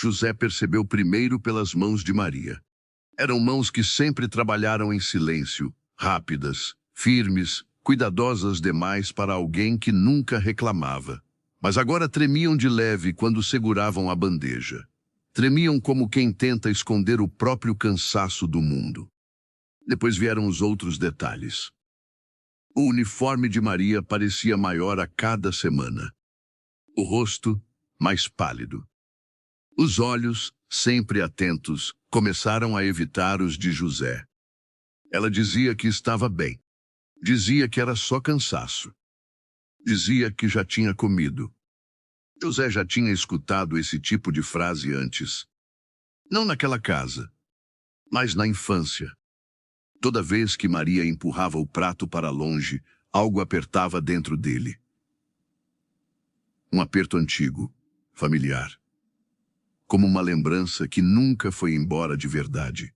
José percebeu primeiro pelas mãos de Maria. Eram mãos que sempre trabalharam em silêncio, rápidas, firmes, cuidadosas demais para alguém que nunca reclamava. Mas agora tremiam de leve quando seguravam a bandeja. Tremiam como quem tenta esconder o próprio cansaço do mundo. Depois vieram os outros detalhes. O uniforme de Maria parecia maior a cada semana. O rosto, mais pálido. Os olhos, sempre atentos, começaram a evitar os de José. Ela dizia que estava bem. Dizia que era só cansaço. Dizia que já tinha comido. José já tinha escutado esse tipo de frase antes. Não naquela casa, mas na infância. Toda vez que Maria empurrava o prato para longe, algo apertava dentro dele. Um aperto antigo, familiar. Como uma lembrança que nunca foi embora de verdade.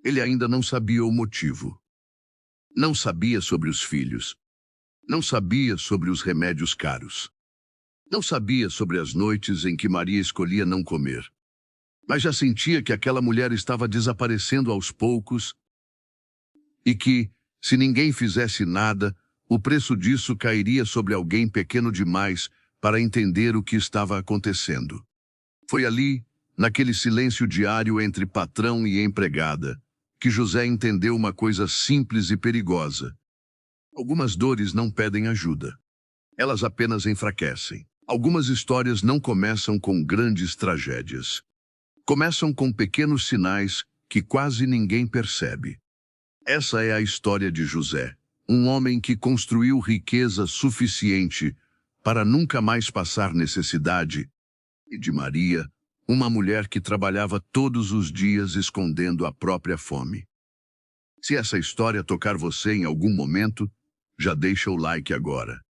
Ele ainda não sabia o motivo. Não sabia sobre os filhos. Não sabia sobre os remédios caros. Não sabia sobre as noites em que Maria escolhia não comer. Mas já sentia que aquela mulher estava desaparecendo aos poucos e que, se ninguém fizesse nada, o preço disso cairia sobre alguém pequeno demais para entender o que estava acontecendo. Foi ali, naquele silêncio diário entre patrão e empregada, que José entendeu uma coisa simples e perigosa. Algumas dores não pedem ajuda. Elas apenas enfraquecem. Algumas histórias não começam com grandes tragédias. Começam com pequenos sinais que quase ninguém percebe. Essa é a história de José, um homem que construiu riqueza suficiente para nunca mais passar necessidade, e de Maria, uma mulher que trabalhava todos os dias escondendo a própria fome. Se essa história tocar você em algum momento, já deixa o like agora.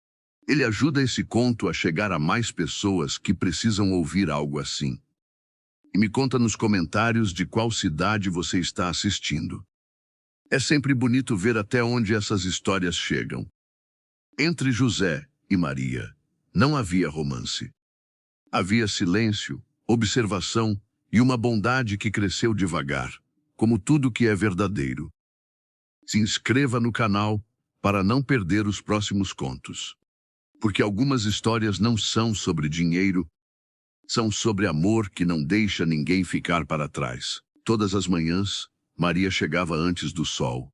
Ele ajuda esse conto a chegar a mais pessoas que precisam ouvir algo assim. E me conta nos comentários de qual cidade você está assistindo. É sempre bonito ver até onde essas histórias chegam. Entre José e Maria, não havia romance. Havia silêncio, observação e uma bondade que cresceu devagar, como tudo que é verdadeiro. Se inscreva no canal para não perder os próximos contos. Porque algumas histórias não são sobre dinheiro, são sobre amor que não deixa ninguém ficar para trás. Todas as manhãs, Maria chegava antes do sol.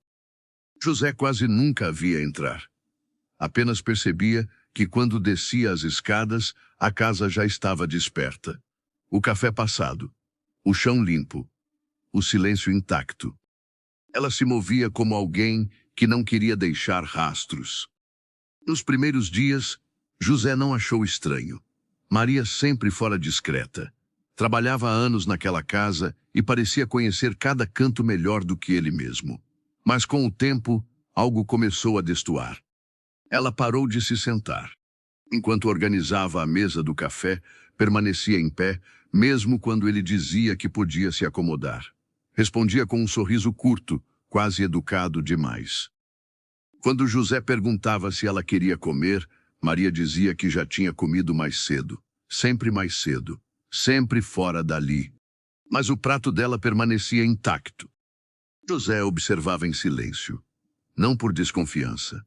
José quase nunca a via entrar. Apenas percebia que quando descia as escadas, a casa já estava desperta. O café passado, o chão limpo, o silêncio intacto. Ela se movia como alguém que não queria deixar rastros. Nos primeiros dias, José não achou estranho. Maria sempre fora discreta. Trabalhava há anos naquela casa e parecia conhecer cada canto melhor do que ele mesmo. Mas com o tempo, algo começou a destoar. Ela parou de se sentar. Enquanto organizava a mesa do café, permanecia em pé, mesmo quando ele dizia que podia se acomodar. Respondia com um sorriso curto, quase educado demais. Quando José perguntava se ela queria comer, Maria dizia que já tinha comido mais cedo, sempre fora dali. Mas o prato dela permanecia intacto. José observava em silêncio, não por desconfiança,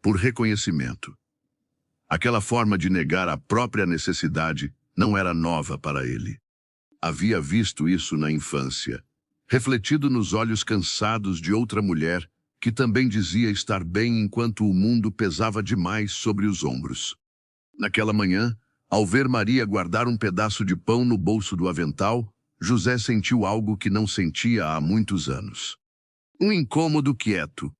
por reconhecimento. Aquela forma de negar a própria necessidade não era nova para ele. Havia visto isso na infância, refletido nos olhos cansados de outra mulher que também dizia estar bem enquanto o mundo pesava demais sobre os ombros. Naquela manhã, ao ver Maria guardar um pedaço de pão no bolso do avental, José sentiu algo que não sentia há muitos anos. Um incômodo quieto.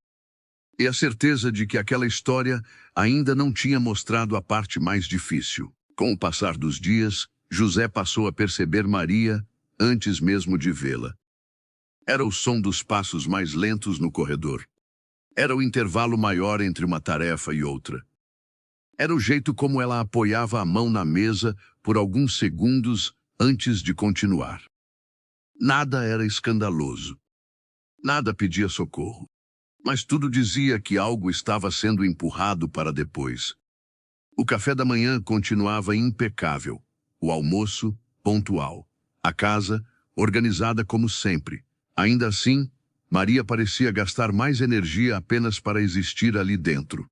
E a certeza de que aquela história ainda não tinha mostrado a parte mais difícil. Com o passar dos dias, José passou a perceber Maria antes mesmo de vê-la. Era o som dos passos mais lentos no corredor. Era o intervalo maior entre uma tarefa e outra. Era o jeito como ela apoiava a mão na mesa por alguns segundos antes de continuar. Nada era escandaloso. Nada pedia socorro. Mas tudo dizia que algo estava sendo empurrado para depois. O café da manhã continuava impecável. O almoço, pontual. A casa, organizada como sempre. Ainda assim, Maria parecia gastar mais energia apenas para existir ali dentro.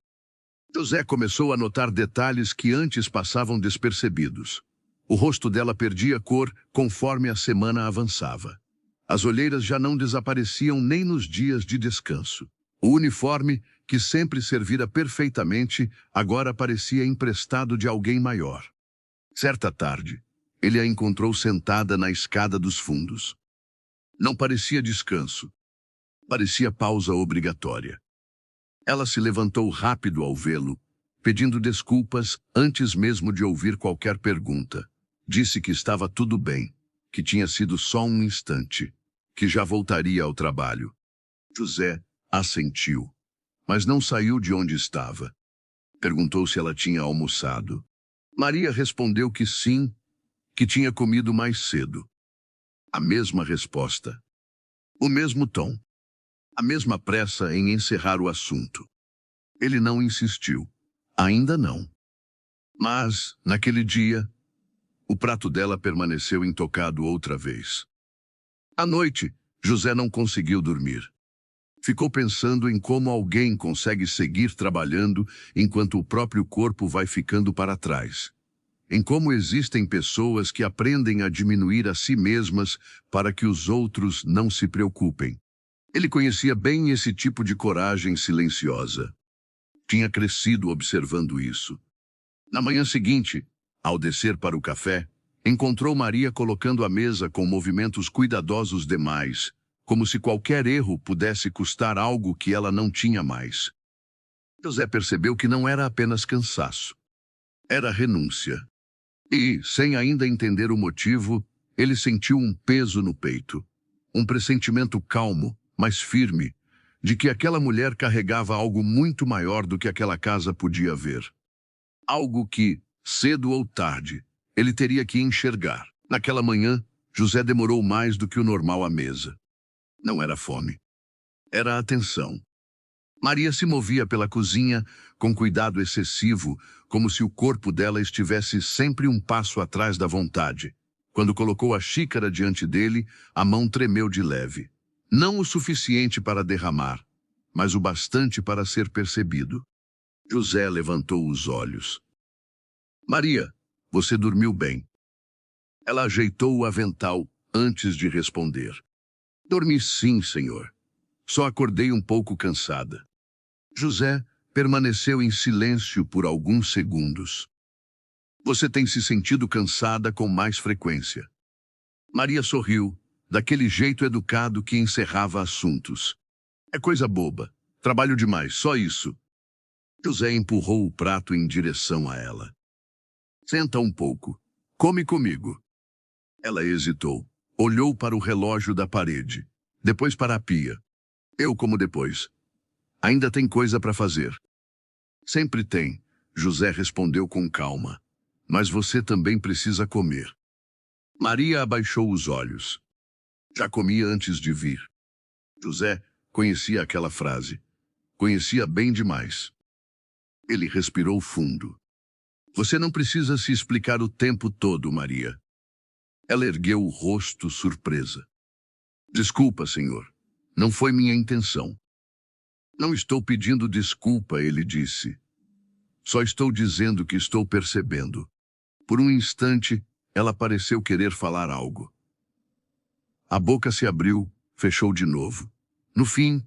José começou a notar detalhes que antes passavam despercebidos. O rosto dela perdia cor conforme a semana avançava. As olheiras já não desapareciam nem nos dias de descanso. O uniforme, que sempre servira perfeitamente, agora parecia emprestado de alguém maior. Certa tarde, ele a encontrou sentada na escada dos fundos. Não parecia descanso. Parecia pausa obrigatória. Ela se levantou rápido ao vê-lo, pedindo desculpas antes mesmo de ouvir qualquer pergunta. Disse que estava tudo bem, que tinha sido só um instante, que já voltaria ao trabalho. José assentiu, mas não saiu de onde estava. Perguntou se ela tinha almoçado. Maria respondeu que sim, que tinha comido mais cedo. A mesma resposta. O mesmo tom. A mesma pressa em encerrar o assunto. Ele não insistiu. Ainda não. Mas, naquele dia, o prato dela permaneceu intocado outra vez. À noite, José não conseguiu dormir. Ficou pensando em como alguém consegue seguir trabalhando enquanto o próprio corpo vai ficando para trás. Em como existem pessoas que aprendem a diminuir a si mesmas para que os outros não se preocupem. Ele conhecia bem esse tipo de coragem silenciosa. Tinha crescido observando isso. Na manhã seguinte, ao descer para o café, encontrou Maria colocando a mesa com movimentos cuidadosos demais, como se qualquer erro pudesse custar algo que ela não tinha mais. José percebeu que não era apenas cansaço. Era renúncia. E, sem ainda entender o motivo, ele sentiu um peso no peito. Um pressentimento calmo, mas firme, de que aquela mulher carregava algo muito maior do que aquela casa podia ver. Algo que, cedo ou tarde, ele teria que enxergar. Naquela manhã, José demorou mais do que o normal à mesa. Não era fome. Era atenção. Maria se movia pela cozinha com cuidado excessivo, como se o corpo dela estivesse sempre um passo atrás da vontade. Quando colocou a xícara diante dele, a mão tremeu de leve. Não o suficiente para derramar, mas o bastante para ser percebido. José levantou os olhos. Maria, você dormiu bem. Ela ajeitou o avental antes de responder. Dormi sim, senhor. Só acordei um pouco cansada. José permaneceu em silêncio por alguns segundos. Você tem se sentido cansada com mais frequência. Maria sorriu, daquele jeito educado que encerrava assuntos. É coisa boba. Trabalho demais, só isso. José empurrou o prato em direção a ela. Senta um pouco. Come comigo. Ela hesitou. Olhou para o relógio da parede. Depois para a pia. Eu como depois. Ainda tem coisa para fazer. Sempre tem, José respondeu com calma. Mas você também precisa comer. Maria abaixou os olhos. Já comia antes de vir. José conhecia aquela frase. Conhecia bem demais. Ele respirou fundo. Você não precisa se explicar o tempo todo, Maria. Ela ergueu o rosto surpresa. Desculpa, senhor. Não foi minha intenção. Não estou pedindo desculpa, ele disse. Só estou dizendo que estou percebendo. Por um instante, ela pareceu querer falar algo. A boca se abriu, fechou de novo. No fim,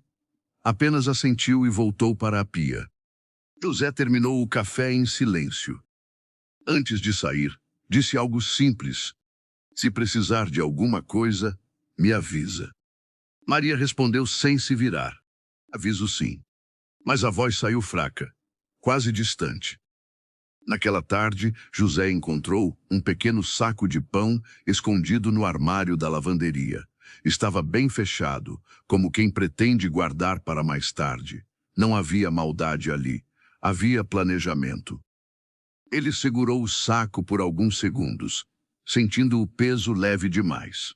apenas assentiu e voltou para a pia. José terminou o café em silêncio. Antes de sair, disse algo simples. Se precisar de alguma coisa, me avisa. Maria respondeu sem se virar. Aviso sim. Mas a voz saiu fraca, quase distante. Naquela tarde, José encontrou um pequeno saco de pão escondido no armário da lavanderia. Estava bem fechado, como quem pretende guardar para mais tarde. Não havia maldade ali. Havia planejamento. Ele segurou o saco por alguns segundos, sentindo o peso leve demais.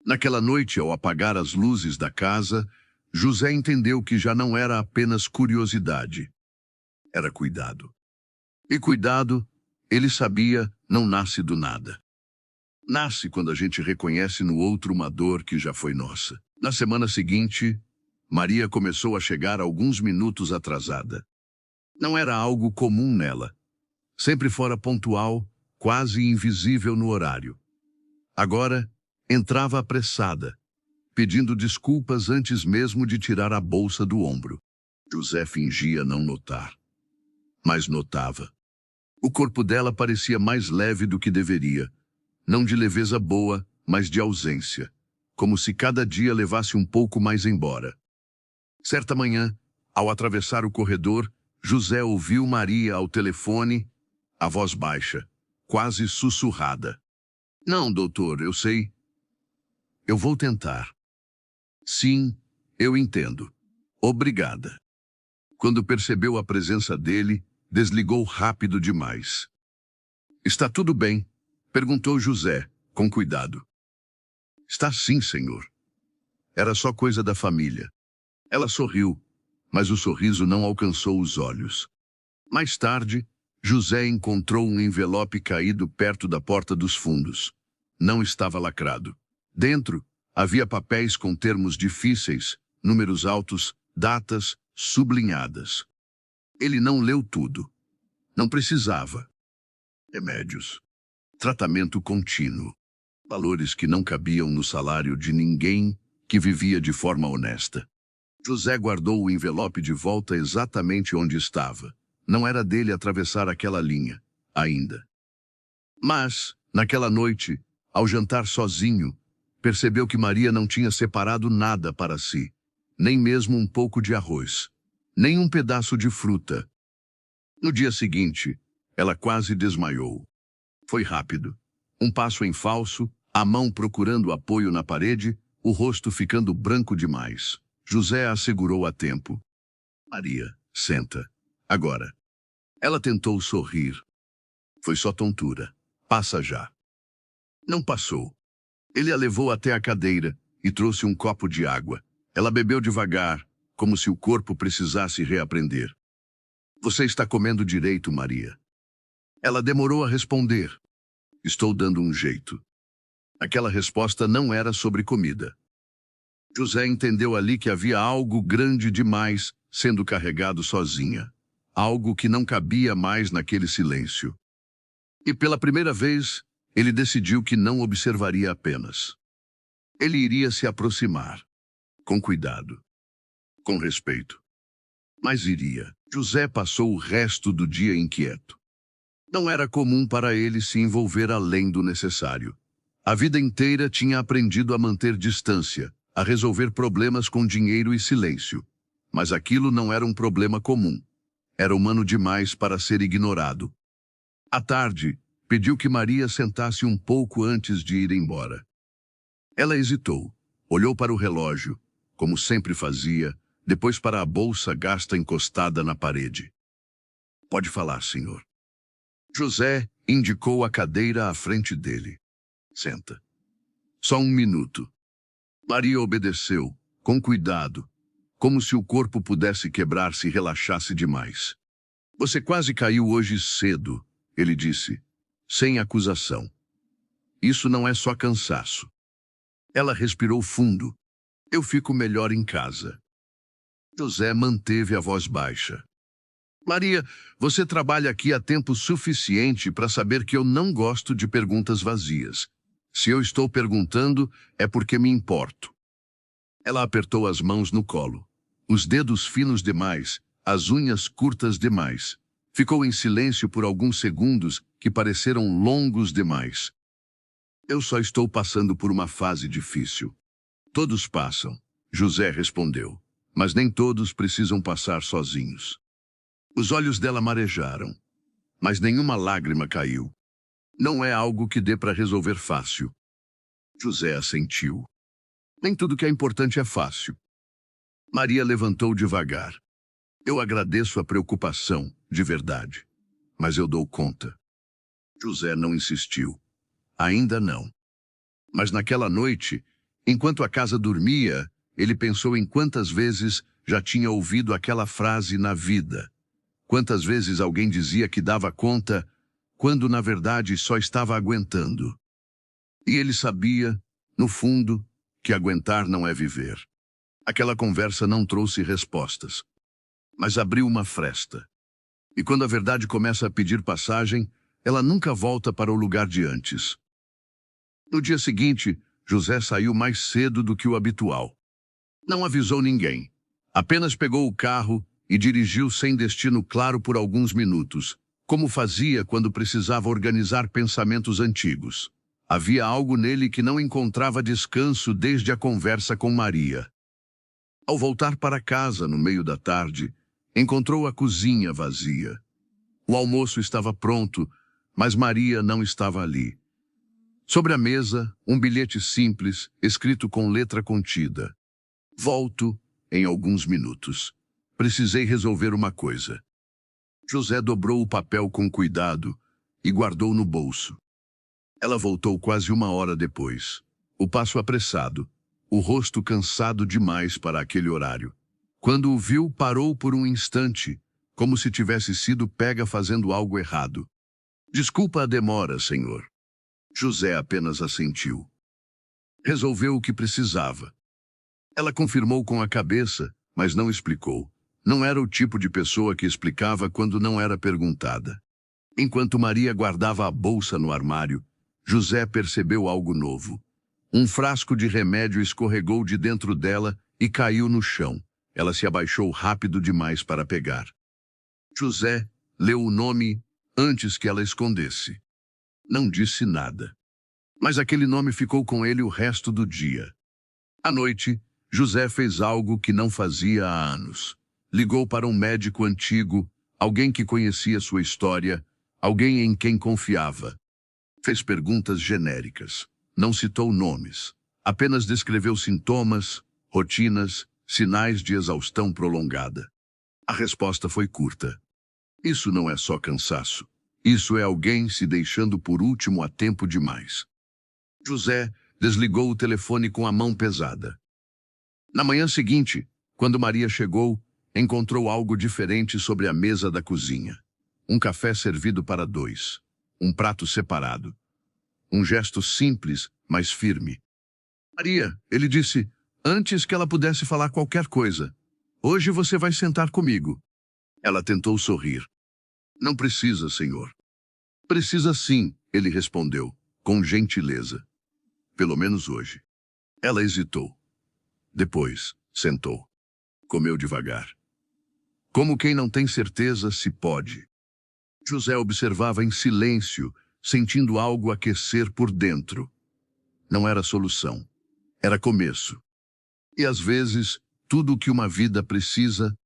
Naquela noite, ao apagar as luzes da casa, José entendeu que já não era apenas curiosidade. Era cuidado. E cuidado, ele sabia, não nasce do nada. Nasce quando a gente reconhece no outro uma dor que já foi nossa. Na semana seguinte, Maria começou a chegar alguns minutos atrasada. Não era algo comum nela. Sempre fora pontual, quase invisível no horário. Agora, entrava apressada, pedindo desculpas antes mesmo de tirar a bolsa do ombro. José fingia não notar, mas notava. O corpo dela parecia mais leve do que deveria, não de leveza boa, mas de ausência, como se cada dia levasse um pouco mais embora. Certa manhã, ao atravessar o corredor, José ouviu Maria ao telefone, a voz baixa, quase sussurrada. Não, doutor, eu sei. Eu vou tentar. Sim, eu entendo. Obrigada. Quando percebeu a presença dele, desligou rápido demais. Está tudo bem? Perguntou José, com cuidado. Está sim, senhor. Era só coisa da família. Ela sorriu, mas o sorriso não alcançou os olhos. Mais tarde, José encontrou um envelope caído perto da porta dos fundos. Não estava lacrado. Dentro, havia papéis com termos difíceis, números altos, datas sublinhadas. Ele não leu tudo. Não precisava. Remédios. Tratamento contínuo. Valores que não cabiam no salário de ninguém que vivia de forma honesta. José guardou o envelope de volta exatamente onde estava. Não era dele atravessar aquela linha, ainda. Mas, naquela noite, ao jantar sozinho, percebeu que Maria não tinha separado nada para si, nem mesmo um pouco de arroz, nem um pedaço de fruta. No dia seguinte, ela quase desmaiou. Foi rápido. Um passo em falso, a mão procurando apoio na parede, o rosto ficando branco demais. José a segurou a tempo. Maria, senta. Agora. Ela tentou sorrir. Foi só tontura. Passa já. Não passou. Ele a levou até a cadeira e trouxe um copo de água. Ela bebeu devagar, como se o corpo precisasse reaprender. Você está comendo direito, Maria? Ela demorou a responder. Estou dando um jeito. Aquela resposta não era sobre comida. José entendeu ali que havia algo grande demais sendo carregado sozinha. Algo que não cabia mais naquele silêncio. E pela primeira vez, ele decidiu que não observaria apenas. Ele iria se aproximar. Com cuidado. Com respeito. Mas iria. José passou o resto do dia inquieto. Não era comum para ele se envolver além do necessário. A vida inteira tinha aprendido a manter distância, a resolver problemas com dinheiro e silêncio. Mas aquilo não era um problema comum. Era humano demais para ser ignorado. À tarde, pediu que Maria sentasse um pouco antes de ir embora. Ela hesitou, olhou para o relógio, como sempre fazia, depois para a bolsa gasta encostada na parede. Pode falar, senhor. José indicou a cadeira à frente dele. Senta. Só um minuto. Maria obedeceu, com cuidado, como se o corpo pudesse quebrar se relaxasse demais. Você quase caiu hoje cedo, ele disse, sem acusação. Isso não é só cansaço. Ela respirou fundo. Eu fico melhor em casa. José manteve a voz baixa. Maria, você trabalha aqui há tempo suficiente para saber que eu não gosto de perguntas vazias. Se eu estou perguntando, é porque me importo. Ela apertou as mãos no colo. Os dedos finos demais, as unhas curtas demais. Ficou em silêncio por alguns segundos que pareceram longos demais. Eu só estou passando por uma fase difícil. Todos passam, José respondeu, mas nem todos precisam passar sozinhos. Os olhos dela marejaram, mas nenhuma lágrima caiu. Não é algo que dê para resolver fácil. José assentiu. Nem tudo que é importante é fácil. Maria levantou devagar. Eu agradeço a preocupação, de verdade, mas eu dou conta. José não insistiu. Ainda não. Mas naquela noite, enquanto a casa dormia, ele pensou em quantas vezes já tinha ouvido aquela frase na vida. Quantas vezes alguém dizia que dava conta, quando na verdade só estava aguentando. E ele sabia, no fundo, que aguentar não é viver. Aquela conversa não trouxe respostas, mas abriu uma fresta. E quando a verdade começa a pedir passagem, ela nunca volta para o lugar de antes. No dia seguinte, José saiu mais cedo do que o habitual. Não avisou ninguém. Apenas pegou o carro e dirigiu sem destino claro por alguns minutos, como fazia quando precisava organizar pensamentos antigos. Havia algo nele que não encontrava descanso desde a conversa com Maria. Ao voltar para casa no meio da tarde, encontrou a cozinha vazia. O almoço estava pronto, mas Maria não estava ali. Sobre a mesa, um bilhete simples, escrito com letra contida. Volto em alguns minutos. Precisei resolver uma coisa. José dobrou o papel com cuidado e guardou no bolso. Ela voltou quase uma hora depois. O passo apressado, o rosto cansado demais para aquele horário. Quando o viu, parou por um instante, como se tivesse sido pega fazendo algo errado. Desculpa a demora, senhor. José apenas assentiu. Resolveu o que precisava. Ela confirmou com a cabeça, mas não explicou. Não era o tipo de pessoa que explicava quando não era perguntada. Enquanto Maria guardava a bolsa no armário, José percebeu algo novo. Um frasco de remédio escorregou de dentro dela e caiu no chão. Ela se abaixou rápido demais para pegar. José leu o nome antes que ela escondesse. Não disse nada. Mas aquele nome ficou com ele o resto do dia. À noite, José fez algo que não fazia há anos. Ligou para um médico antigo, alguém que conhecia sua história, alguém em quem confiava. Fez perguntas genéricas. Não citou nomes. Apenas descreveu sintomas, rotinas, sinais de exaustão prolongada. A resposta foi curta. Isso não é só cansaço. Isso é alguém se deixando por último a tempo demais. José desligou o telefone com a mão pesada. Na manhã seguinte, quando Maria chegou, encontrou algo diferente sobre a mesa da cozinha. Um café servido para dois. Um prato separado. Um gesto simples, mas firme. Maria, ele disse, antes que ela pudesse falar qualquer coisa. Hoje você vai sentar comigo. Ela tentou sorrir. Não precisa, senhor. Precisa sim, ele respondeu, com gentileza. Pelo menos hoje. Ela hesitou. Depois, sentou. Comeu devagar. Como quem não tem certeza se pode. José observava em silêncio, sentindo algo aquecer por dentro. Não era solução. Era começo. E às vezes, tudo o que uma vida precisa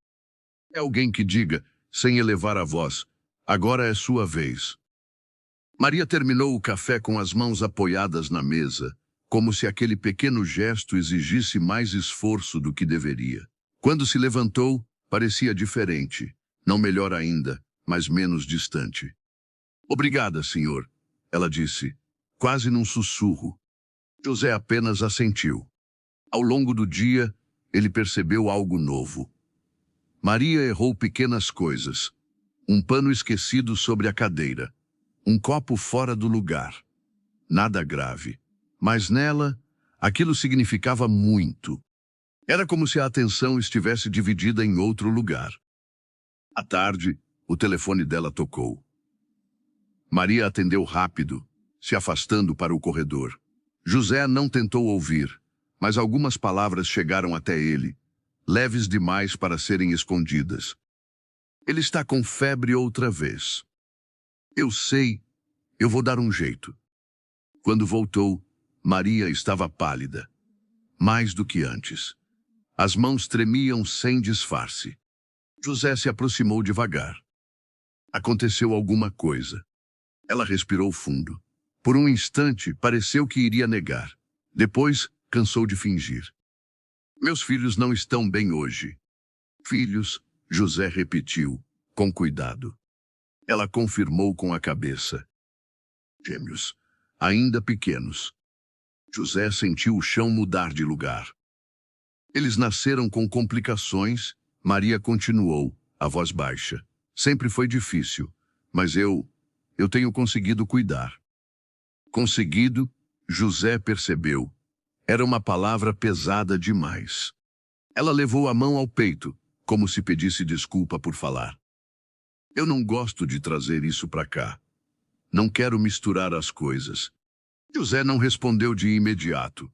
é alguém que diga, sem elevar a voz, agora é sua vez. Maria terminou o café com as mãos apoiadas na mesa, como se aquele pequeno gesto exigisse mais esforço do que deveria. Quando se levantou, parecia diferente, não melhor ainda, mas menos distante. Obrigada, senhor, ela disse, quase num sussurro. José apenas assentiu. Ao longo do dia, ele percebeu algo novo. Maria errou pequenas coisas. Um pano esquecido sobre a cadeira. Um copo fora do lugar. Nada grave. Mas nela, aquilo significava muito. Era como se a atenção estivesse dividida em outro lugar. À tarde, o telefone dela tocou. Maria atendeu rápido, se afastando para o corredor. José não tentou ouvir, mas algumas palavras chegaram até ele, leves demais para serem escondidas. Ele está com febre outra vez. Eu sei, eu vou dar um jeito. Quando voltou, Maria estava pálida, mais do que antes. As mãos tremiam sem disfarce. José se aproximou devagar. Aconteceu alguma coisa. Ela respirou fundo. Por um instante, pareceu que iria negar. Depois, cansou de fingir. Meus filhos não estão bem hoje. Filhos, José repetiu, com cuidado. Ela confirmou com a cabeça. Gêmeos, ainda pequenos. José sentiu o chão mudar de lugar. Eles nasceram com complicações, Maria continuou, a voz baixa. Sempre foi difícil, mas eu tenho conseguido cuidar. Conseguido? José percebeu. Era uma palavra pesada demais. Ela levou a mão ao peito, como se pedisse desculpa por falar. Eu não gosto de trazer isso para cá. Não quero misturar as coisas. José não respondeu de imediato.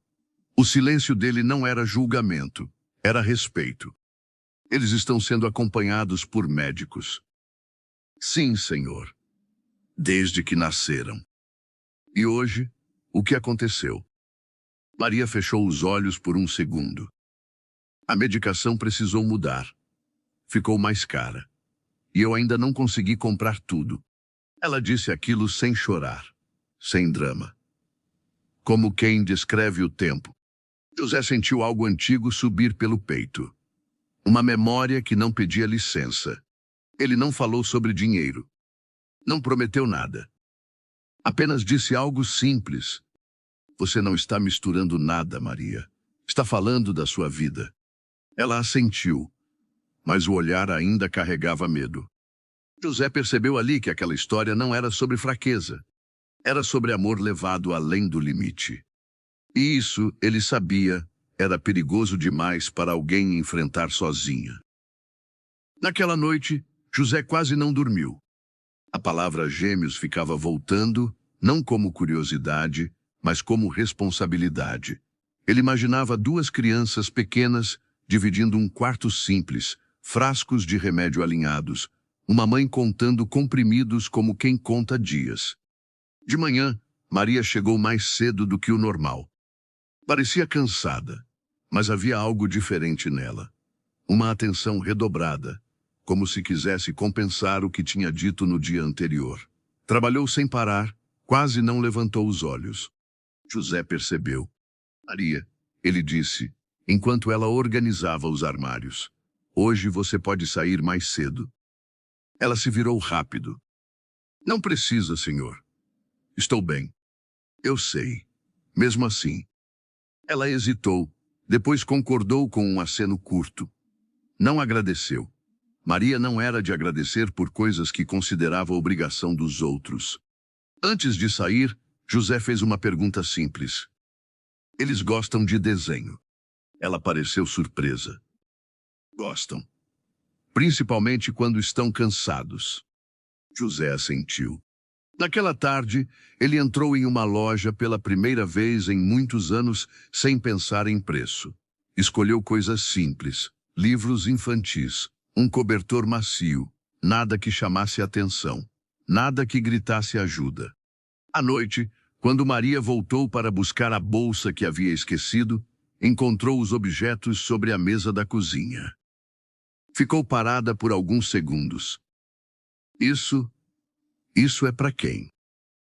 O silêncio dele não era julgamento, era respeito. Eles estão sendo acompanhados por médicos. Sim, senhor. Desde que nasceram. E hoje, o que aconteceu? Maria fechou os olhos por um segundo. A medicação precisou mudar. Ficou mais cara. E eu ainda não consegui comprar tudo. Ela disse aquilo sem chorar, sem drama. Como quem descreve o tempo. José sentiu algo antigo subir pelo peito. Uma memória que não pedia licença. Ele não falou sobre dinheiro. Não prometeu nada. Apenas disse algo simples. Você não está misturando nada, Maria. Está falando da sua vida. Ela assentiu, mas o olhar ainda carregava medo. José percebeu ali que aquela história não era sobre fraqueza. Era sobre amor levado além do limite. E isso, ele sabia, era perigoso demais para alguém enfrentar sozinha. Naquela noite, José quase não dormiu. A palavra gêmeos ficava voltando, não como curiosidade, mas como responsabilidade. Ele imaginava duas crianças pequenas dividindo um quarto simples, frascos de remédio alinhados, uma mãe contando comprimidos como quem conta dias. De manhã, Maria chegou mais cedo do que o normal. Parecia cansada, mas havia algo diferente nela. Uma atenção redobrada, como se quisesse compensar o que tinha dito no dia anterior. Trabalhou sem parar, quase não levantou os olhos. José percebeu. Maria, ele disse, enquanto ela organizava os armários. Hoje você pode sair mais cedo. Ela se virou rápido. Não precisa, senhor. Estou bem. Eu sei. Mesmo assim. Ela hesitou, depois concordou com um aceno curto. Não agradeceu. Maria não era de agradecer por coisas que considerava obrigação dos outros. Antes de sair, José fez uma pergunta simples. Eles gostam de desenho. Ela pareceu surpresa. Gostam. Principalmente quando estão cansados. José assentiu. Naquela tarde, ele entrou em uma loja pela primeira vez em muitos anos sem pensar em preço. Escolheu coisas simples, livros infantis, um cobertor macio, nada que chamasse atenção, nada que gritasse ajuda. À noite, quando Maria voltou para buscar a bolsa que havia esquecido, encontrou os objetos sobre a mesa da cozinha. Ficou parada por alguns segundos. Isso é para quem?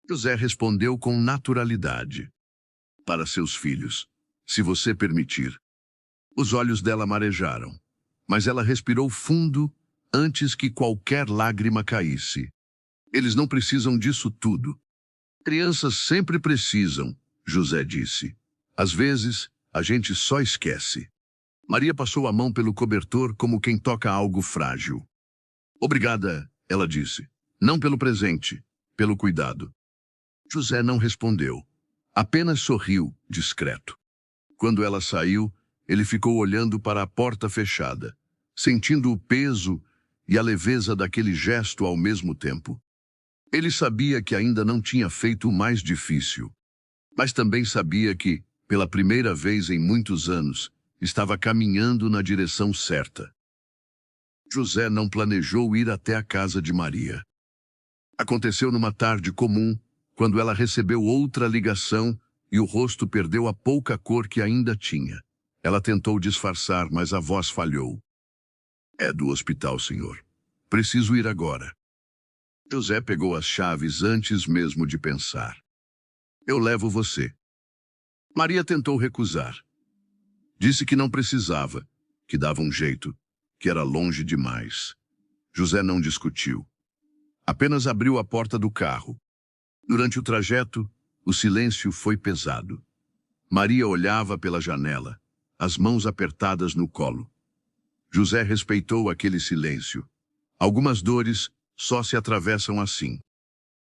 José respondeu com naturalidade. Para seus filhos, se você permitir. Os olhos dela marejaram, mas ela respirou fundo antes que qualquer lágrima caísse. Eles não precisam disso tudo. Crianças sempre precisam, José disse. Às vezes, a gente só esquece. Maria passou a mão pelo cobertor como quem toca algo frágil. Obrigada, ela disse. Não pelo presente, pelo cuidado. José não respondeu. Apenas sorriu, discreto. Quando ela saiu, ele ficou olhando para a porta fechada, sentindo o peso e a leveza daquele gesto ao mesmo tempo. Ele sabia que ainda não tinha feito o mais difícil, mas também sabia que, pela primeira vez em muitos anos, estava caminhando na direção certa. José não planejou ir até a casa de Maria. Aconteceu numa tarde comum, quando ela recebeu outra ligação e o rosto perdeu a pouca cor que ainda tinha. Ela tentou disfarçar, mas a voz falhou. É do hospital, senhor. Preciso ir agora. José pegou as chaves antes mesmo de pensar. Eu levo você. Maria tentou recusar. Disse que não precisava, que dava um jeito, que era longe demais. José não discutiu. Apenas abriu a porta do carro. Durante o trajeto, o silêncio foi pesado. Maria olhava pela janela, as mãos apertadas no colo. José respeitou aquele silêncio. Algumas dores só se atravessam assim.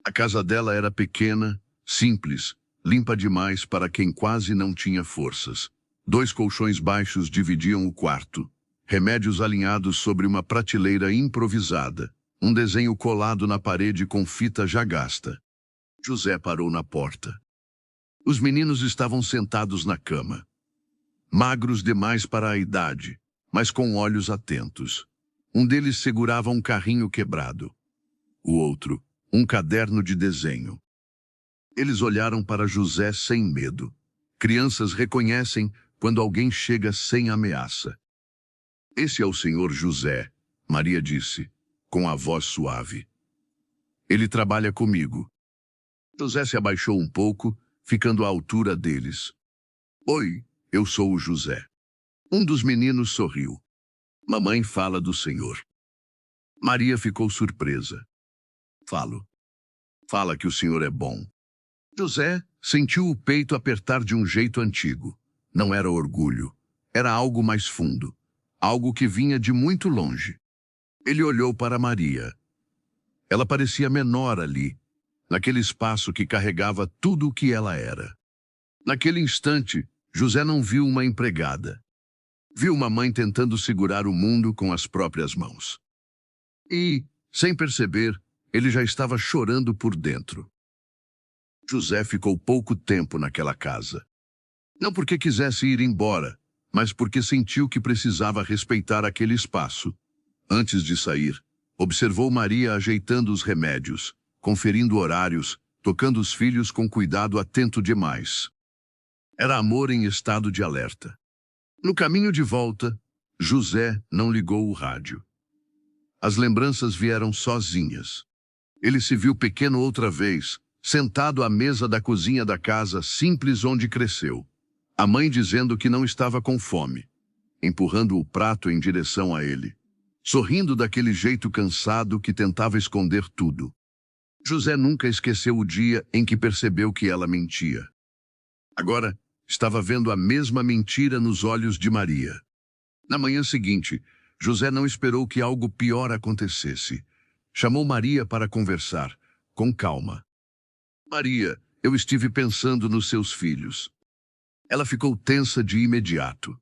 A casa dela era pequena, simples, limpa demais para quem quase não tinha forças. 2 colchões baixos dividiam o quarto, remédios alinhados sobre uma prateleira improvisada, um desenho colado na parede com fita já gasta. José parou na porta. Os meninos estavam sentados na cama, magros demais para a idade, mas com olhos atentos. Um deles segurava um carrinho quebrado. O outro, um caderno de desenho. Eles olharam para José sem medo. Crianças reconhecem quando alguém chega sem ameaça. Esse é o senhor José, Maria disse, com a voz suave. Ele trabalha comigo. José se abaixou um pouco, ficando à altura deles. Oi, eu sou o José. Um dos meninos sorriu. Mamãe fala do senhor. Maria ficou surpresa. Fala que o senhor é bom. José sentiu o peito apertar de um jeito antigo. Não era orgulho, era algo mais fundo, algo que vinha de muito longe. Ele olhou para Maria. Ela parecia menor ali, naquele espaço que carregava tudo o que ela era. Naquele instante, José não viu uma empregada. Viu uma mãe tentando segurar o mundo com as próprias mãos. E, sem perceber, ele já estava chorando por dentro. José ficou pouco tempo naquela casa. Não porque quisesse ir embora, mas porque sentiu que precisava respeitar aquele espaço. Antes de sair, observou Maria ajeitando os remédios, conferindo horários, tocando os filhos com cuidado atento demais. Era amor em estado de alerta. No caminho de volta, José não ligou o rádio. As lembranças vieram sozinhas. Ele se viu pequeno outra vez, sentado à mesa da cozinha da casa simples onde cresceu. A mãe dizendo que não estava com fome, empurrando o prato em direção a ele, sorrindo daquele jeito cansado que tentava esconder tudo. José nunca esqueceu o dia em que percebeu que ela mentia. Agora, estava vendo a mesma mentira nos olhos de Maria. Na manhã seguinte, José não esperou que algo pior acontecesse. Chamou Maria para conversar, com calma. Maria, eu estive pensando nos seus filhos. Ela ficou tensa de imediato.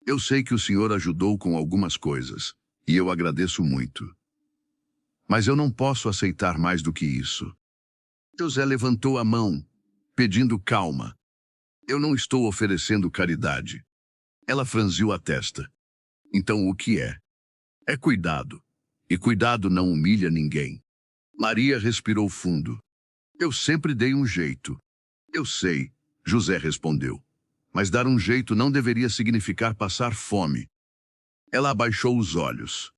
Eu sei que o senhor ajudou com algumas coisas, e eu agradeço muito. Mas eu não posso aceitar mais do que isso. José levantou a mão, pedindo calma. Eu não estou oferecendo caridade. Ela franziu a testa. Então o que é? É cuidado. E cuidado não humilha ninguém. Maria respirou fundo. Eu sempre dei um jeito. Eu sei, José respondeu. Mas dar um jeito não deveria significar passar fome. Ela abaixou os olhos.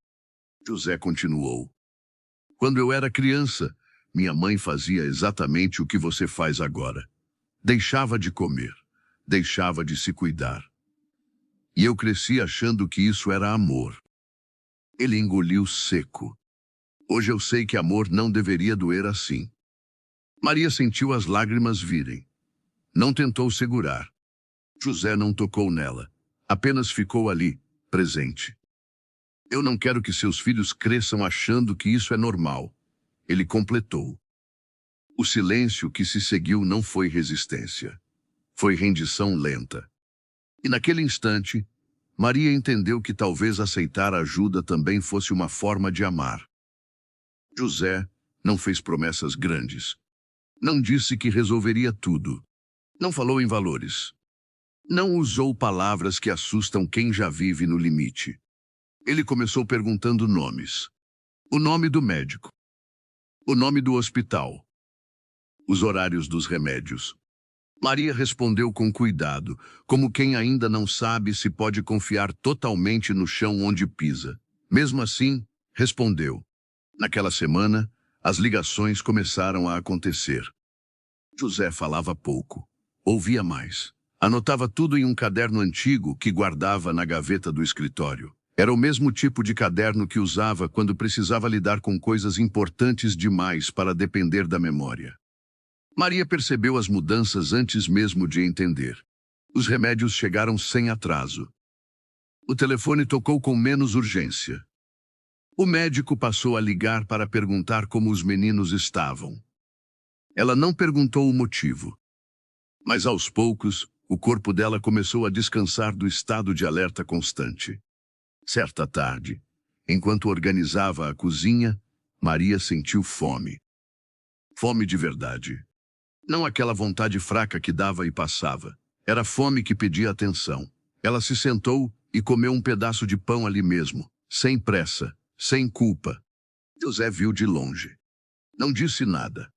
José continuou. Quando eu era criança, minha mãe fazia exatamente o que você faz agora. Deixava de comer. Deixava de se cuidar. E eu cresci achando que isso era amor. Ele engoliu seco. Hoje eu sei que amor não deveria doer assim. Maria sentiu as lágrimas virem. Não tentou segurar. José não tocou nela. Apenas ficou ali, presente. Eu não quero que seus filhos cresçam achando que isso é normal. Ele completou. O silêncio que se seguiu não foi resistência. Foi rendição lenta. E naquele instante, Maria entendeu que talvez aceitar ajuda também fosse uma forma de amar. José não fez promessas grandes. Não disse que resolveria tudo. Não falou em valores. Não usou palavras que assustam quem já vive no limite. Ele começou perguntando nomes. O nome do médico. O nome do hospital. Os horários dos remédios. Maria respondeu com cuidado, como quem ainda não sabe se pode confiar totalmente no chão onde pisa. Mesmo assim, respondeu. Naquela semana, as ligações começaram a acontecer. José falava pouco, ouvia mais. Anotava tudo em um caderno antigo que guardava na gaveta do escritório. Era o mesmo tipo de caderno que usava quando precisava lidar com coisas importantes demais para depender da memória. Maria percebeu as mudanças antes mesmo de entender. Os remédios chegaram sem atraso. O telefone tocou com menos urgência. O médico passou a ligar para perguntar como os meninos estavam. Ela não perguntou o motivo. Mas aos poucos, o corpo dela começou a descansar do estado de alerta constante. Certa tarde, enquanto organizava a cozinha, Maria sentiu fome. Fome de verdade. Não aquela vontade fraca que dava e passava. Era fome que pedia atenção. Ela se sentou e comeu um pedaço de pão ali mesmo, sem pressa, sem culpa. José viu de longe. Não disse nada,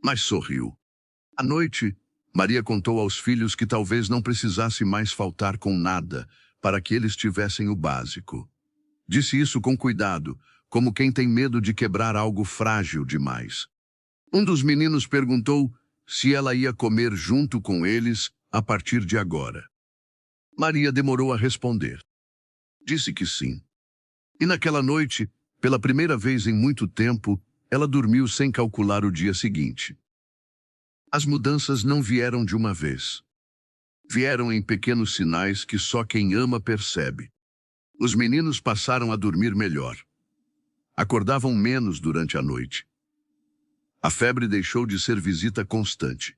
mas sorriu. À noite, Maria contou aos filhos que talvez não precisasse mais faltar com nada para que eles tivessem o básico. Disse isso com cuidado, como quem tem medo de quebrar algo frágil demais. Um dos meninos perguntou se ela ia comer junto com eles a partir de agora. Maria demorou a responder. Disse que sim. E naquela noite, pela primeira vez em muito tempo, ela dormiu sem calcular o dia seguinte. As mudanças não vieram de uma vez. Vieram em pequenos sinais que só quem ama percebe. Os meninos passaram a dormir melhor. Acordavam menos durante a noite. A febre deixou de ser visita constante.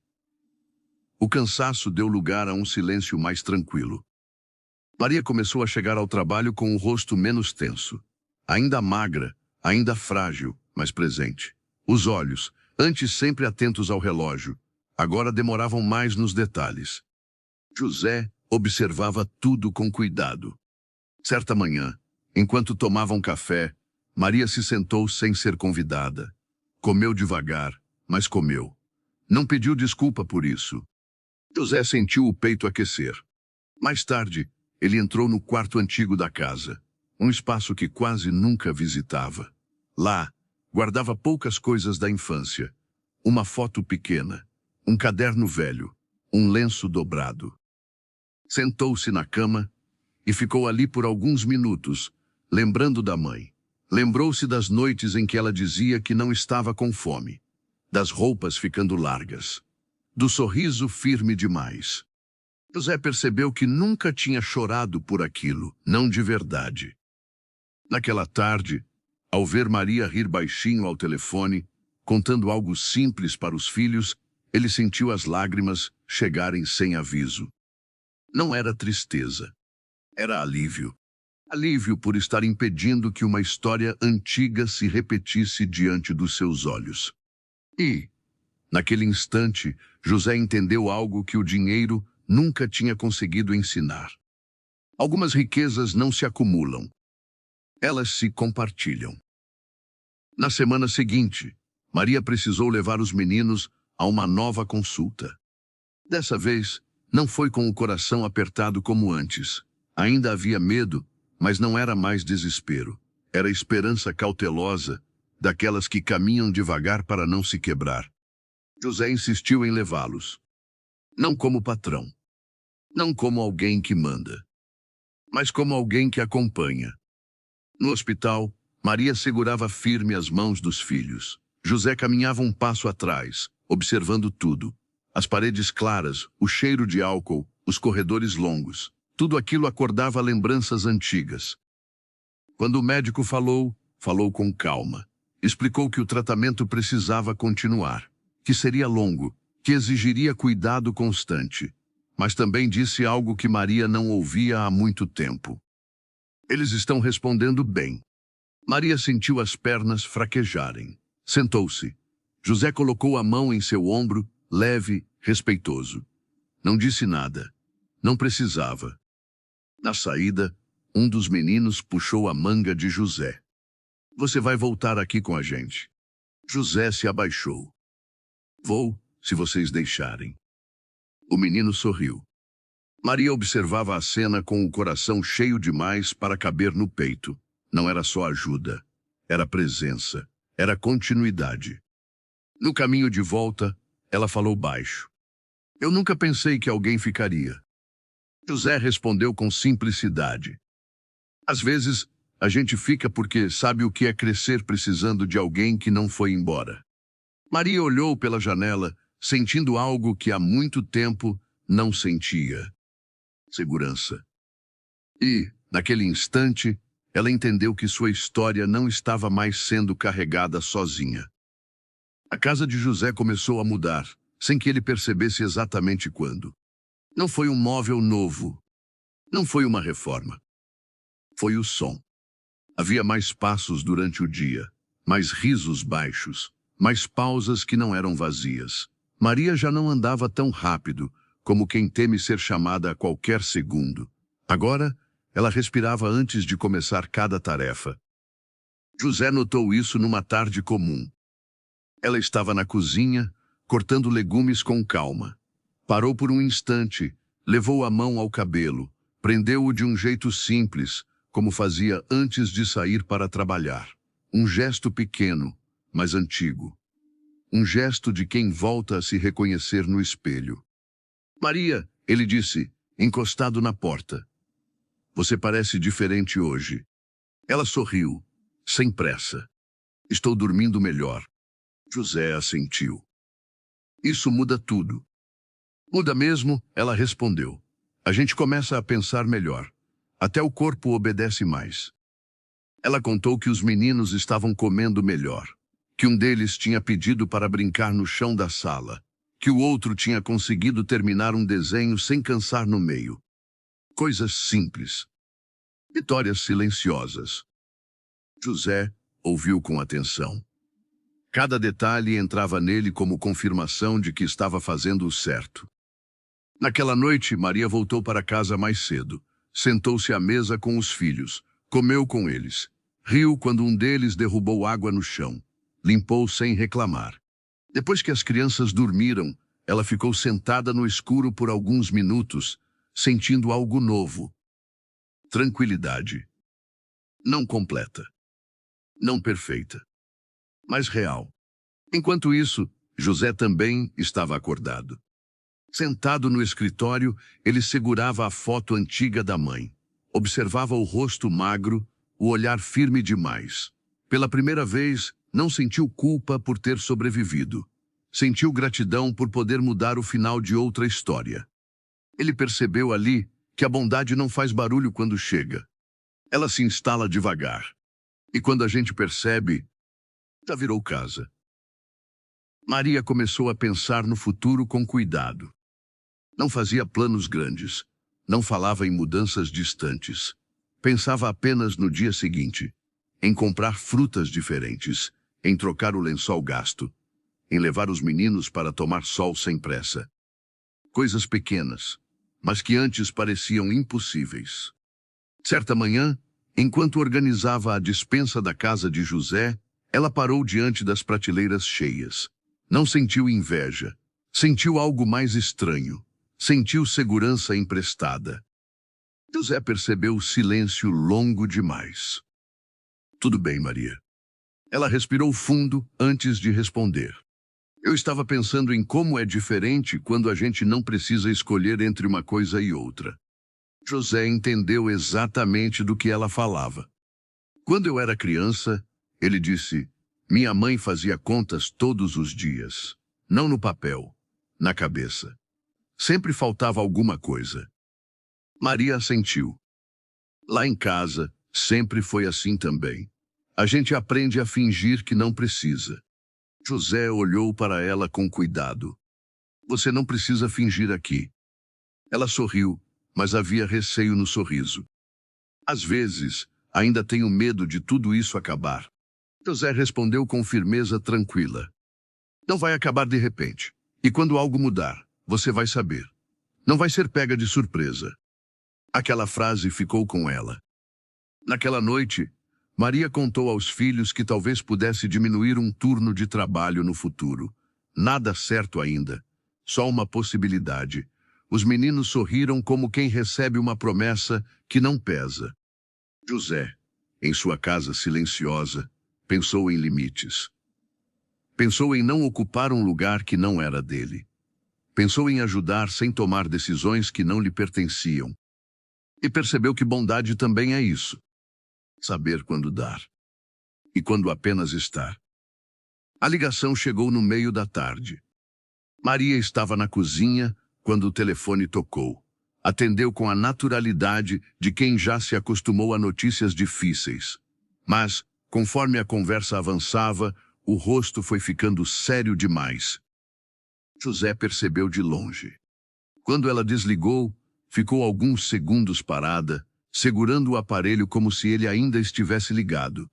O cansaço deu lugar a um silêncio mais tranquilo. Maria começou a chegar ao trabalho com o rosto menos tenso. Ainda magra, ainda frágil, mas presente. Os olhos, antes sempre atentos ao relógio, agora demoravam mais nos detalhes. José observava tudo com cuidado. Certa manhã, enquanto tomavam café, Maria se sentou sem ser convidada. Comeu devagar, mas comeu. Não pediu desculpa por isso. José sentiu o peito aquecer. Mais tarde, ele entrou no quarto antigo da casa, um espaço que quase nunca visitava. Lá, guardava poucas coisas da infância. Uma foto pequena, um caderno velho, um lenço dobrado. Sentou-se na cama e ficou ali por alguns minutos, lembrando da mãe. Lembrou-se das noites em que ela dizia que não estava com fome, das roupas ficando largas, do sorriso firme demais. José percebeu que nunca tinha chorado por aquilo, não de verdade. Naquela tarde, ao ver Maria rir baixinho ao telefone, contando algo simples para os filhos, ele sentiu as lágrimas chegarem sem aviso. Não era tristeza, era alívio. Alívio por estar impedindo que uma história antiga se repetisse diante dos seus olhos. E, naquele instante, José entendeu algo que o dinheiro nunca tinha conseguido ensinar. Algumas riquezas não se acumulam. Elas se compartilham. Na semana seguinte, Maria precisou levar os meninos a uma nova consulta. Dessa vez, não foi com o coração apertado como antes. Ainda havia medo, mas não era mais desespero. Era esperança cautelosa, daquelas que caminham devagar para não se quebrar. José insistiu em levá-los. Não como patrão. Não como alguém que manda. Mas como alguém que acompanha. No hospital, Maria segurava firme as mãos dos filhos. José caminhava um passo atrás, observando tudo. As paredes claras, o cheiro de álcool, os corredores longos. Tudo aquilo acordava lembranças antigas. Quando o médico falou com calma. Explicou que o tratamento precisava continuar, que seria longo, que exigiria cuidado constante. Mas também disse algo que Maria não ouvia há muito tempo. Eles estão respondendo bem. Maria sentiu as pernas fraquejarem. Sentou-se. José colocou a mão em seu ombro, leve, respeitoso. Não disse nada. Não precisava. Na saída, um dos meninos puxou a manga de José. Você vai voltar aqui com a gente. José se abaixou. Vou, se vocês deixarem. O menino sorriu. Maria observava a cena com o coração cheio demais para caber no peito. Não era só ajuda, era presença, era continuidade. No caminho de volta, ela falou baixo. Eu nunca pensei que alguém ficaria. José respondeu com simplicidade. Às vezes, a gente fica porque sabe o que é crescer precisando de alguém que não foi embora. Maria olhou pela janela, sentindo algo que há muito tempo não sentia. Segurança. E, naquele instante, ela entendeu que sua história não estava mais sendo carregada sozinha. A casa de José começou a mudar, sem que ele percebesse exatamente quando. Não foi um móvel novo. Não foi uma reforma. Foi o som. Havia mais passos durante o dia, mais risos baixos, mais pausas que não eram vazias. Maria já não andava tão rápido, como quem teme ser chamada a qualquer segundo. Agora, ela respirava antes de começar cada tarefa. José notou isso numa tarde comum. Ela estava na cozinha, cortando legumes com calma. Parou por um instante, levou a mão ao cabelo, prendeu-o de um jeito simples, como fazia antes de sair para trabalhar. Um gesto pequeno, mas antigo. Um gesto de quem volta a se reconhecer no espelho. Maria, ele disse, encostado na porta. Você parece diferente hoje. Ela sorriu, sem pressa. Estou dormindo melhor. José assentiu. Isso muda tudo. Muda mesmo, ela respondeu. A gente começa a pensar melhor. Até o corpo obedece mais. Ela contou que os meninos estavam comendo melhor, que um deles tinha pedido para brincar no chão da sala, que o outro tinha conseguido terminar um desenho sem cansar no meio. Coisas simples. Vitórias silenciosas. José ouviu com atenção. Cada detalhe entrava nele como confirmação de que estava fazendo o certo. Naquela noite, Maria voltou para casa mais cedo. Sentou-se à mesa com os filhos. Comeu com eles. Riu quando um deles derrubou água no chão. Limpou sem reclamar. Depois que as crianças dormiram, ela ficou sentada no escuro por alguns minutos, sentindo algo novo. Tranquilidade. Não completa. Não perfeita. Mas real. Enquanto isso, José também estava acordado. Sentado no escritório, ele segurava a foto antiga da mãe. Observava o rosto magro, o olhar firme demais. Pela primeira vez, não sentiu culpa por ter sobrevivido. Sentiu gratidão por poder mudar o final de outra história. Ele percebeu ali que a bondade não faz barulho quando chega. Ela se instala devagar. E quando a gente percebe, já virou casa. Maria começou a pensar no futuro com cuidado. Não fazia planos grandes. Não falava em mudanças distantes. Pensava apenas no dia seguinte, em comprar frutas diferentes, em trocar o lençol gasto, em levar os meninos para tomar sol sem pressa. Coisas pequenas, mas que antes pareciam impossíveis. Certa manhã, enquanto organizava a despensa da casa de José, ela parou diante das prateleiras cheias. Não sentiu inveja. Sentiu algo mais estranho. Sentiu segurança emprestada. José percebeu o silêncio longo demais. Tudo bem, Maria. Ela respirou fundo antes de responder. Eu estava pensando em como é diferente quando a gente não precisa escolher entre uma coisa e outra. José entendeu exatamente do que ela falava. Quando eu era criança, ele disse, minha mãe fazia contas todos os dias. Não no papel, na cabeça. Sempre faltava alguma coisa. Maria assentiu. Lá em casa, sempre foi assim também. A gente aprende a fingir que não precisa. José olhou para ela com cuidado. Você não precisa fingir aqui. Ela sorriu, mas havia receio no sorriso. Às vezes, ainda tenho medo de tudo isso acabar. José respondeu com firmeza tranquila. Não vai acabar de repente. E quando algo mudar, você vai saber. Não vai ser pega de surpresa. Aquela frase ficou com ela. Naquela noite, Maria contou aos filhos que talvez pudesse diminuir um turno de trabalho no futuro. Nada certo ainda, só uma possibilidade. Os meninos sorriram como quem recebe uma promessa que não pesa. José, em sua casa silenciosa, pensou em limites. Pensou em não ocupar um lugar que não era dele. Pensou em ajudar sem tomar decisões que não lhe pertenciam. E percebeu que bondade também é isso. Saber quando dar. E quando apenas estar. A ligação chegou no meio da tarde. Maria estava na cozinha quando o telefone tocou. Atendeu com a naturalidade de quem já se acostumou a notícias difíceis. Mas, conforme a conversa avançava, o rosto foi ficando sério demais. José percebeu de longe. Quando ela desligou, ficou alguns segundos parada, segurando o aparelho como se ele ainda estivesse ligado.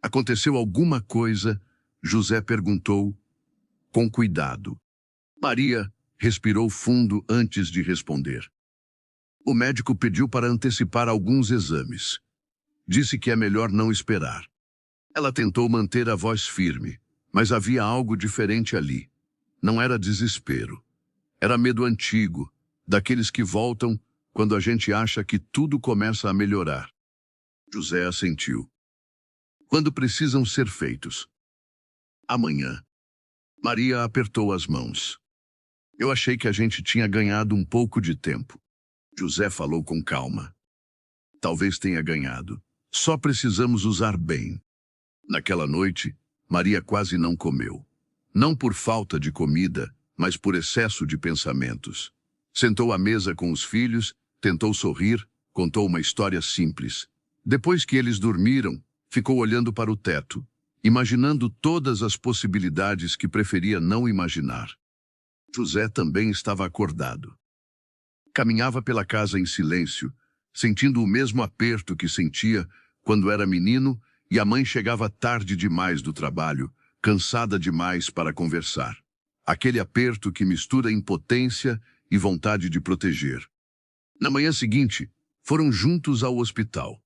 Aconteceu alguma coisa? José perguntou, com cuidado. Maria respirou fundo antes de responder. O médico pediu para antecipar alguns exames. Disse que é melhor não esperar. Ela tentou manter a voz firme, mas havia algo diferente ali. Não era desespero. Era medo antigo, daqueles que voltam quando a gente acha que tudo começa a melhorar. José assentiu. Quando precisam ser feitos? Amanhã. Maria apertou as mãos. Eu achei que a gente tinha ganhado um pouco de tempo. José falou com calma. Talvez tenha ganhado. Só precisamos usar bem. Naquela noite, Maria quase não comeu. Não por falta de comida, mas por excesso de pensamentos. Sentou à mesa com os filhos, tentou sorrir, contou uma história simples. Depois que eles dormiram, ficou olhando para o teto, imaginando todas as possibilidades que preferia não imaginar. José também estava acordado. Caminhava pela casa em silêncio, sentindo o mesmo aperto que sentia quando era menino e a mãe chegava tarde demais do trabalho, cansada demais para conversar. Aquele aperto que mistura impotência e vontade de proteger. Na manhã seguinte, foram juntos ao hospital.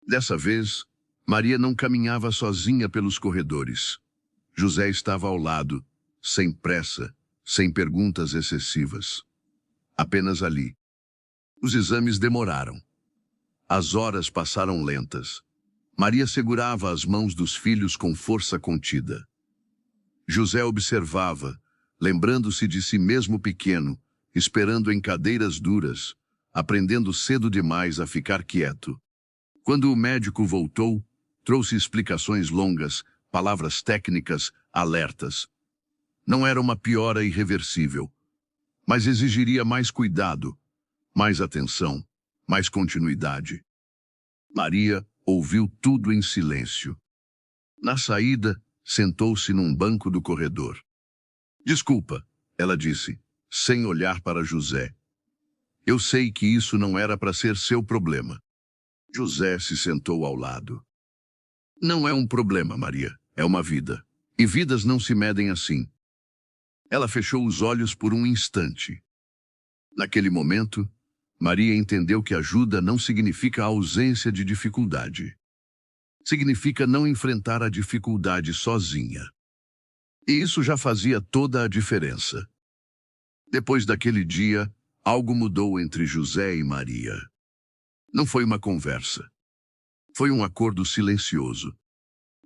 Dessa vez, Maria não caminhava sozinha pelos corredores. José estava ao lado, sem pressa, sem perguntas excessivas. Apenas ali. Os exames demoraram. As horas passaram lentas. Maria segurava as mãos dos filhos com força contida. José observava, lembrando-se de si mesmo pequeno, esperando em cadeiras duras, aprendendo cedo demais a ficar quieto. Quando o médico voltou, trouxe explicações longas, palavras técnicas, alertas. Não era uma piora irreversível, mas exigiria mais cuidado, mais atenção, mais continuidade. Maria ouviu tudo em silêncio. Na saída, sentou-se num banco do corredor. Desculpa, ela disse, sem olhar para José. Eu sei que isso não era para ser seu problema. José se sentou ao lado. Não é um problema, Maria, é uma vida. E vidas não se medem assim. Ela fechou os olhos por um instante. Naquele momento, Maria entendeu que ajuda não significa a ausência de dificuldade. Significa não enfrentar a dificuldade sozinha. E isso já fazia toda a diferença. Depois daquele dia, algo mudou entre José e Maria. Não foi uma conversa. Foi um acordo silencioso.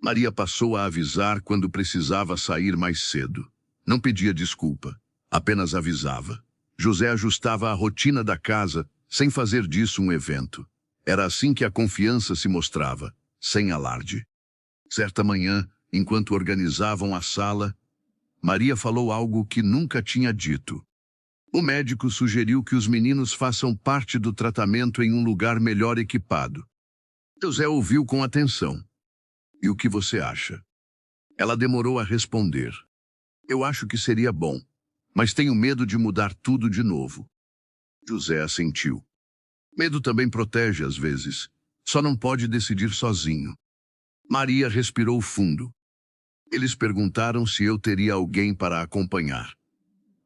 Maria passou a avisar quando precisava sair mais cedo. Não pedia desculpa, apenas avisava. José ajustava a rotina da casa, sem fazer disso um evento. Era assim que a confiança se mostrava, sem alarde. Certa manhã, enquanto organizavam a sala, Maria falou algo que nunca tinha dito. O médico sugeriu que os meninos façam parte do tratamento em um lugar melhor equipado. José ouviu com atenção. E o que você acha? Ela demorou a responder. Eu acho que seria bom, mas tenho medo de mudar tudo de novo. José assentiu. Medo também protege às vezes. Só não pode decidir sozinho. Maria respirou fundo. Eles perguntaram se eu teria alguém para acompanhar.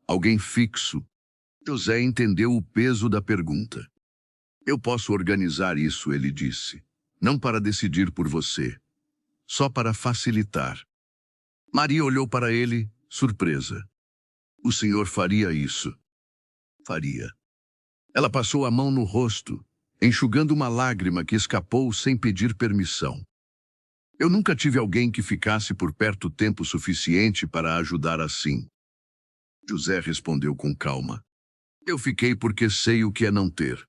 Alguém fixo. José entendeu o peso da pergunta. Eu posso organizar isso, ele disse. Não para decidir por você. Só para facilitar. Maria olhou para ele, surpresa. O senhor faria isso? Faria. Ela passou a mão no rosto, enxugando uma lágrima que escapou sem pedir permissão. Eu nunca tive alguém que ficasse por perto tempo suficiente para ajudar assim. José respondeu com calma. Eu fiquei porque sei o que é não ter.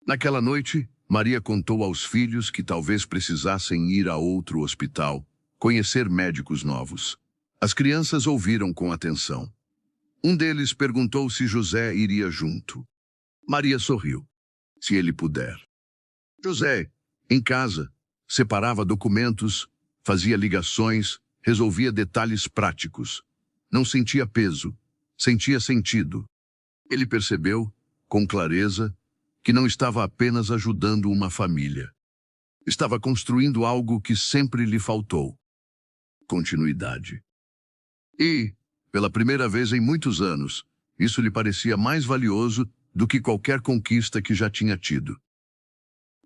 Naquela noite, Maria contou aos filhos que talvez precisassem ir a outro hospital, conhecer médicos novos. As crianças ouviram com atenção. Um deles perguntou se José iria junto. Maria sorriu. Se ele puder. José, em casa, separava documentos, fazia ligações, resolvia detalhes práticos. Não sentia peso, Sentia sentido. Ele percebeu, com clareza, que não estava apenas ajudando uma família. Estava construindo algo que sempre lhe faltou: continuidade. E, pela primeira vez em muitos anos, isso lhe parecia mais valioso do que qualquer conquista que já tinha tido.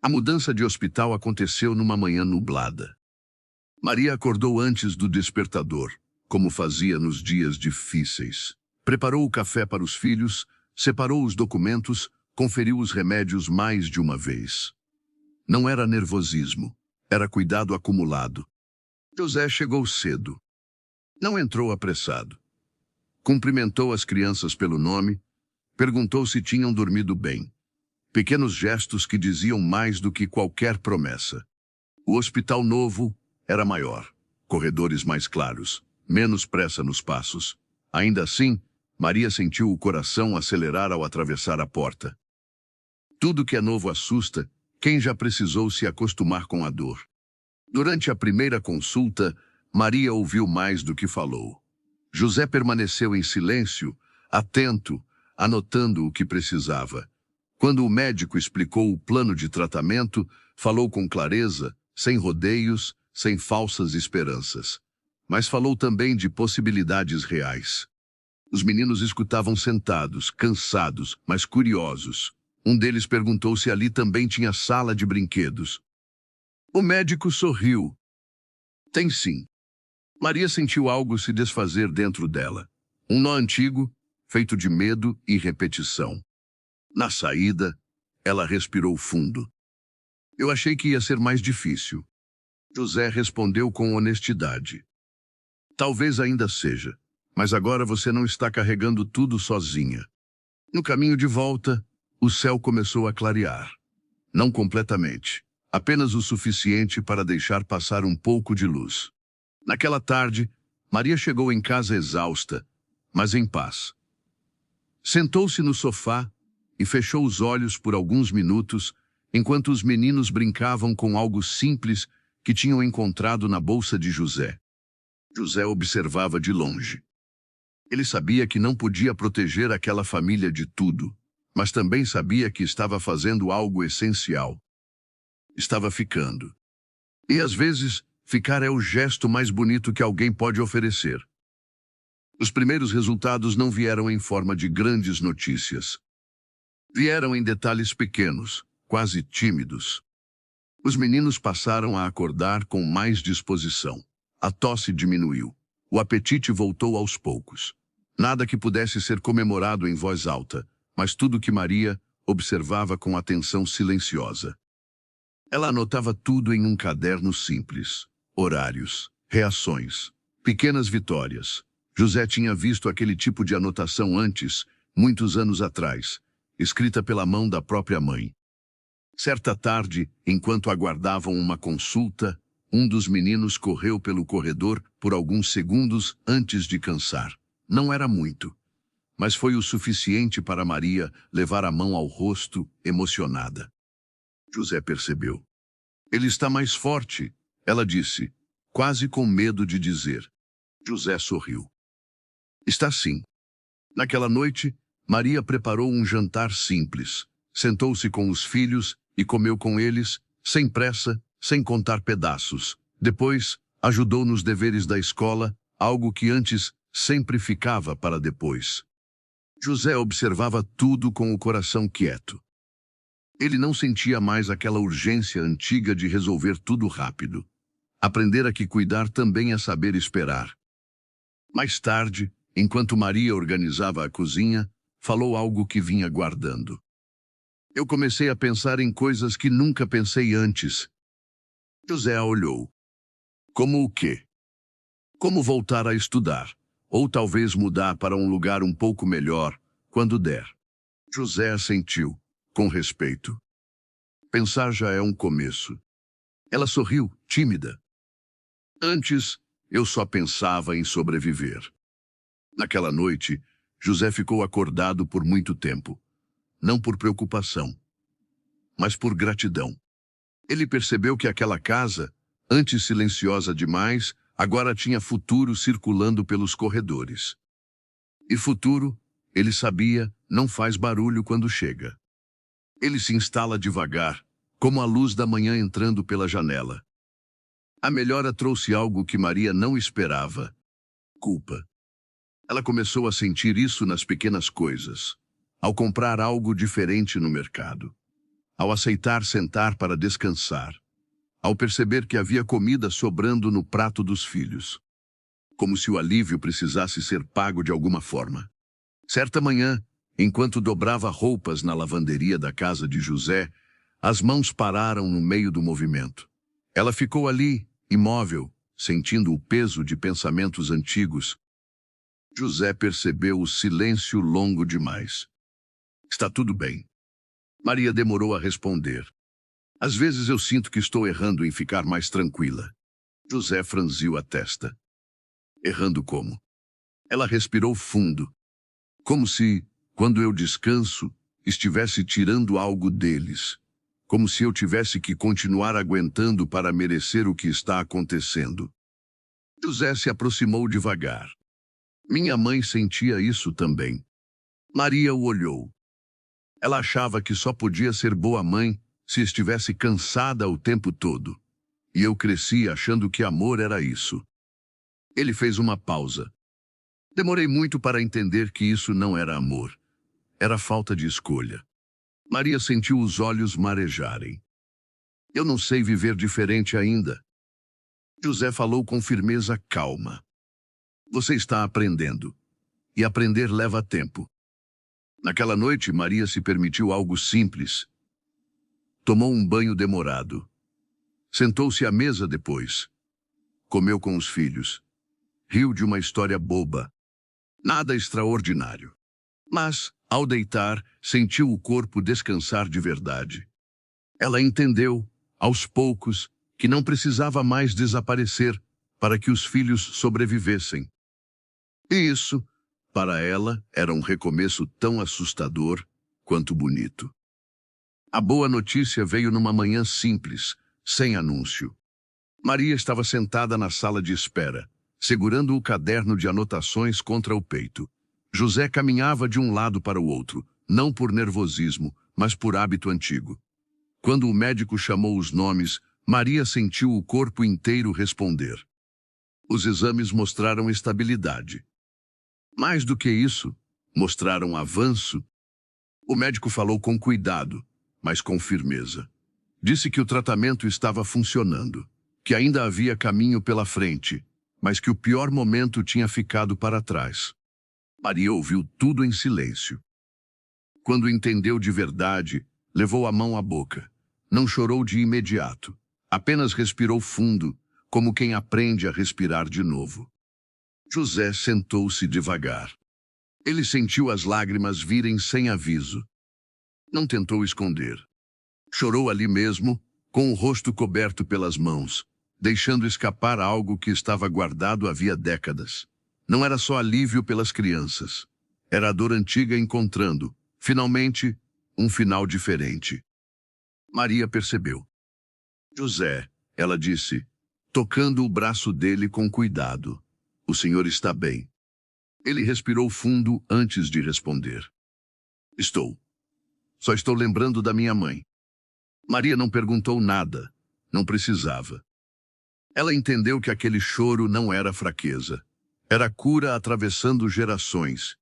A mudança de hospital aconteceu numa manhã nublada. Maria acordou antes do despertador, como fazia nos dias difíceis. Preparou o café para os filhos, separou os documentos, conferiu os remédios mais de uma vez. Não era nervosismo, era cuidado acumulado. José chegou cedo. Não entrou apressado. Cumprimentou as crianças pelo nome, perguntou se tinham dormido bem. Pequenos gestos que diziam mais do que qualquer promessa. O hospital novo era maior, corredores mais claros, menos pressa nos passos. Ainda assim, Maria sentiu o coração acelerar ao atravessar a porta. Tudo que é novo assusta quem já precisou se acostumar com a dor. Durante a primeira consulta, Maria ouviu mais do que falou. José permaneceu em silêncio, atento, anotando o que precisava. Quando o médico explicou o plano de tratamento, falou com clareza, sem rodeios, sem falsas esperanças. Mas falou também de possibilidades reais. Os meninos escutavam sentados, cansados, mas curiosos. Um deles perguntou se ali também tinha sala de brinquedos. O médico sorriu. Tem sim. Maria sentiu algo se desfazer dentro dela. Um nó antigo, feito de medo e repetição. Na saída, ela respirou fundo. Eu achei que ia ser mais difícil. José respondeu com honestidade. Talvez ainda seja, mas agora você não está carregando tudo sozinha. No caminho de volta, o céu começou a clarear. Não completamente, apenas o suficiente para deixar passar um pouco de luz. Naquela tarde, Maria chegou em casa exausta, mas em paz. Sentou-se no sofá e fechou os olhos por alguns minutos, enquanto os meninos brincavam com algo simples que tinham encontrado na bolsa de José. José observava de longe. Ele sabia que não podia proteger aquela família de tudo, mas também sabia que estava fazendo algo essencial. Estava ficando. E às vezes, ficar é o gesto mais bonito que alguém pode oferecer. Os primeiros resultados não vieram em forma de grandes notícias. Vieram em detalhes pequenos, quase tímidos. Os meninos passaram a acordar com mais disposição. A tosse diminuiu. O apetite voltou aos poucos. Nada que pudesse ser comemorado em voz alta, mas tudo que Maria observava com atenção silenciosa. Ela anotava tudo em um caderno simples. Horários, reações, pequenas vitórias. José tinha visto aquele tipo de anotação antes, muitos anos atrás, escrita pela mão da própria mãe. Certa tarde, enquanto aguardavam uma consulta, um dos meninos correu pelo corredor por alguns segundos antes de cansar. Não era muito, mas foi o suficiente para Maria levar a mão ao rosto, emocionada. José percebeu. Ele está mais forte, ela disse, quase com medo de dizer. José sorriu. Está sim. Naquela noite, Maria preparou um jantar simples. Sentou-se com os filhos e comeu com eles, sem pressa, sem contar pedaços. Depois, ajudou nos deveres da escola, algo que antes sempre ficava para depois. José observava tudo com o coração quieto. Ele não sentia mais aquela urgência antiga de resolver tudo rápido. Aprendera que cuidar também é saber esperar. Mais tarde, enquanto Maria organizava a cozinha, falou algo que vinha guardando. Eu comecei a pensar em coisas que nunca pensei antes. José a olhou. Como o quê? Como voltar a estudar, ou talvez mudar para um lugar um pouco melhor, quando der. José assentiu, com respeito. Pensar já é um começo. Ela sorriu, tímida. Antes, eu só pensava em sobreviver. Naquela noite, José ficou acordado por muito tempo. Não por preocupação, mas por gratidão. Ele percebeu que aquela casa, antes silenciosa demais, agora tinha futuro circulando pelos corredores. E futuro, ele sabia, não faz barulho quando chega. Ele se instala devagar, como a luz da manhã entrando pela janela. A melhora trouxe algo que Maria não esperava: culpa. Ela começou a sentir isso nas pequenas coisas. Ao comprar algo diferente no mercado. Ao aceitar sentar para descansar. Ao perceber que havia comida sobrando no prato dos filhos. Como se o alívio precisasse ser pago de alguma forma. Certa manhã, enquanto dobrava roupas na lavanderia da casa de José, as mãos pararam no meio do movimento. Ela ficou ali, imóvel, sentindo o peso de pensamentos antigos. José percebeu o silêncio longo demais. Está tudo bem. Maria demorou a responder. Às vezes eu sinto que estou errando em ficar mais tranquila. José franziu a testa. Errando como? Ela respirou fundo. Como se, quando eu descanso, estivesse tirando algo deles. Como se eu tivesse que continuar aguentando para merecer o que está acontecendo. José se aproximou devagar. Minha mãe sentia isso também. Maria o olhou. Ela achava que só podia ser boa mãe se estivesse cansada o tempo todo. E eu cresci achando que amor era isso. Ele fez uma pausa. Demorei muito para entender que isso não era amor. Era falta de escolha. Maria sentiu os olhos marejarem. Eu não sei viver diferente ainda. José falou com firmeza calma. Você está aprendendo. E aprender leva tempo. Naquela noite, Maria se permitiu algo simples. Tomou um banho demorado. Sentou-se à mesa depois. Comeu com os filhos. Riu de uma história boba. Nada extraordinário. Mas, ao deitar, sentiu o corpo descansar de verdade. Ela entendeu, aos poucos, que não precisava mais desaparecer para que os filhos sobrevivessem. E isso, para ela, era um recomeço tão assustador quanto bonito. A boa notícia veio numa manhã simples, sem anúncio. Maria estava sentada na sala de espera, segurando o caderno de anotações contra o peito. José caminhava de um lado para o outro, não por nervosismo, mas por hábito antigo. Quando o médico chamou os nomes, Maria sentiu o corpo inteiro responder. Os exames mostraram estabilidade. Mais do que isso, mostraram avanço. O médico falou com cuidado, mas com firmeza. Disse que o tratamento estava funcionando, que ainda havia caminho pela frente, mas que o pior momento tinha ficado para trás. Maria ouviu tudo em silêncio. Quando entendeu de verdade, levou a mão à boca. Não chorou de imediato, apenas respirou fundo, como quem aprende a respirar de novo. José sentou-se devagar. Ele sentiu as lágrimas virem sem aviso. Não tentou esconder. Chorou ali mesmo, com o rosto coberto pelas mãos, deixando escapar algo que estava guardado havia décadas. Não era só alívio pelas crianças. Era a dor antiga encontrando, finalmente, um final diferente. Maria percebeu. José, ela disse, tocando o braço dele com cuidado. O senhor está bem. Ele respirou fundo antes de responder. Estou. Só estou lembrando da minha mãe. Maria não perguntou nada. Não precisava. Ela entendeu que aquele choro não era fraqueza. Era cura atravessando gerações.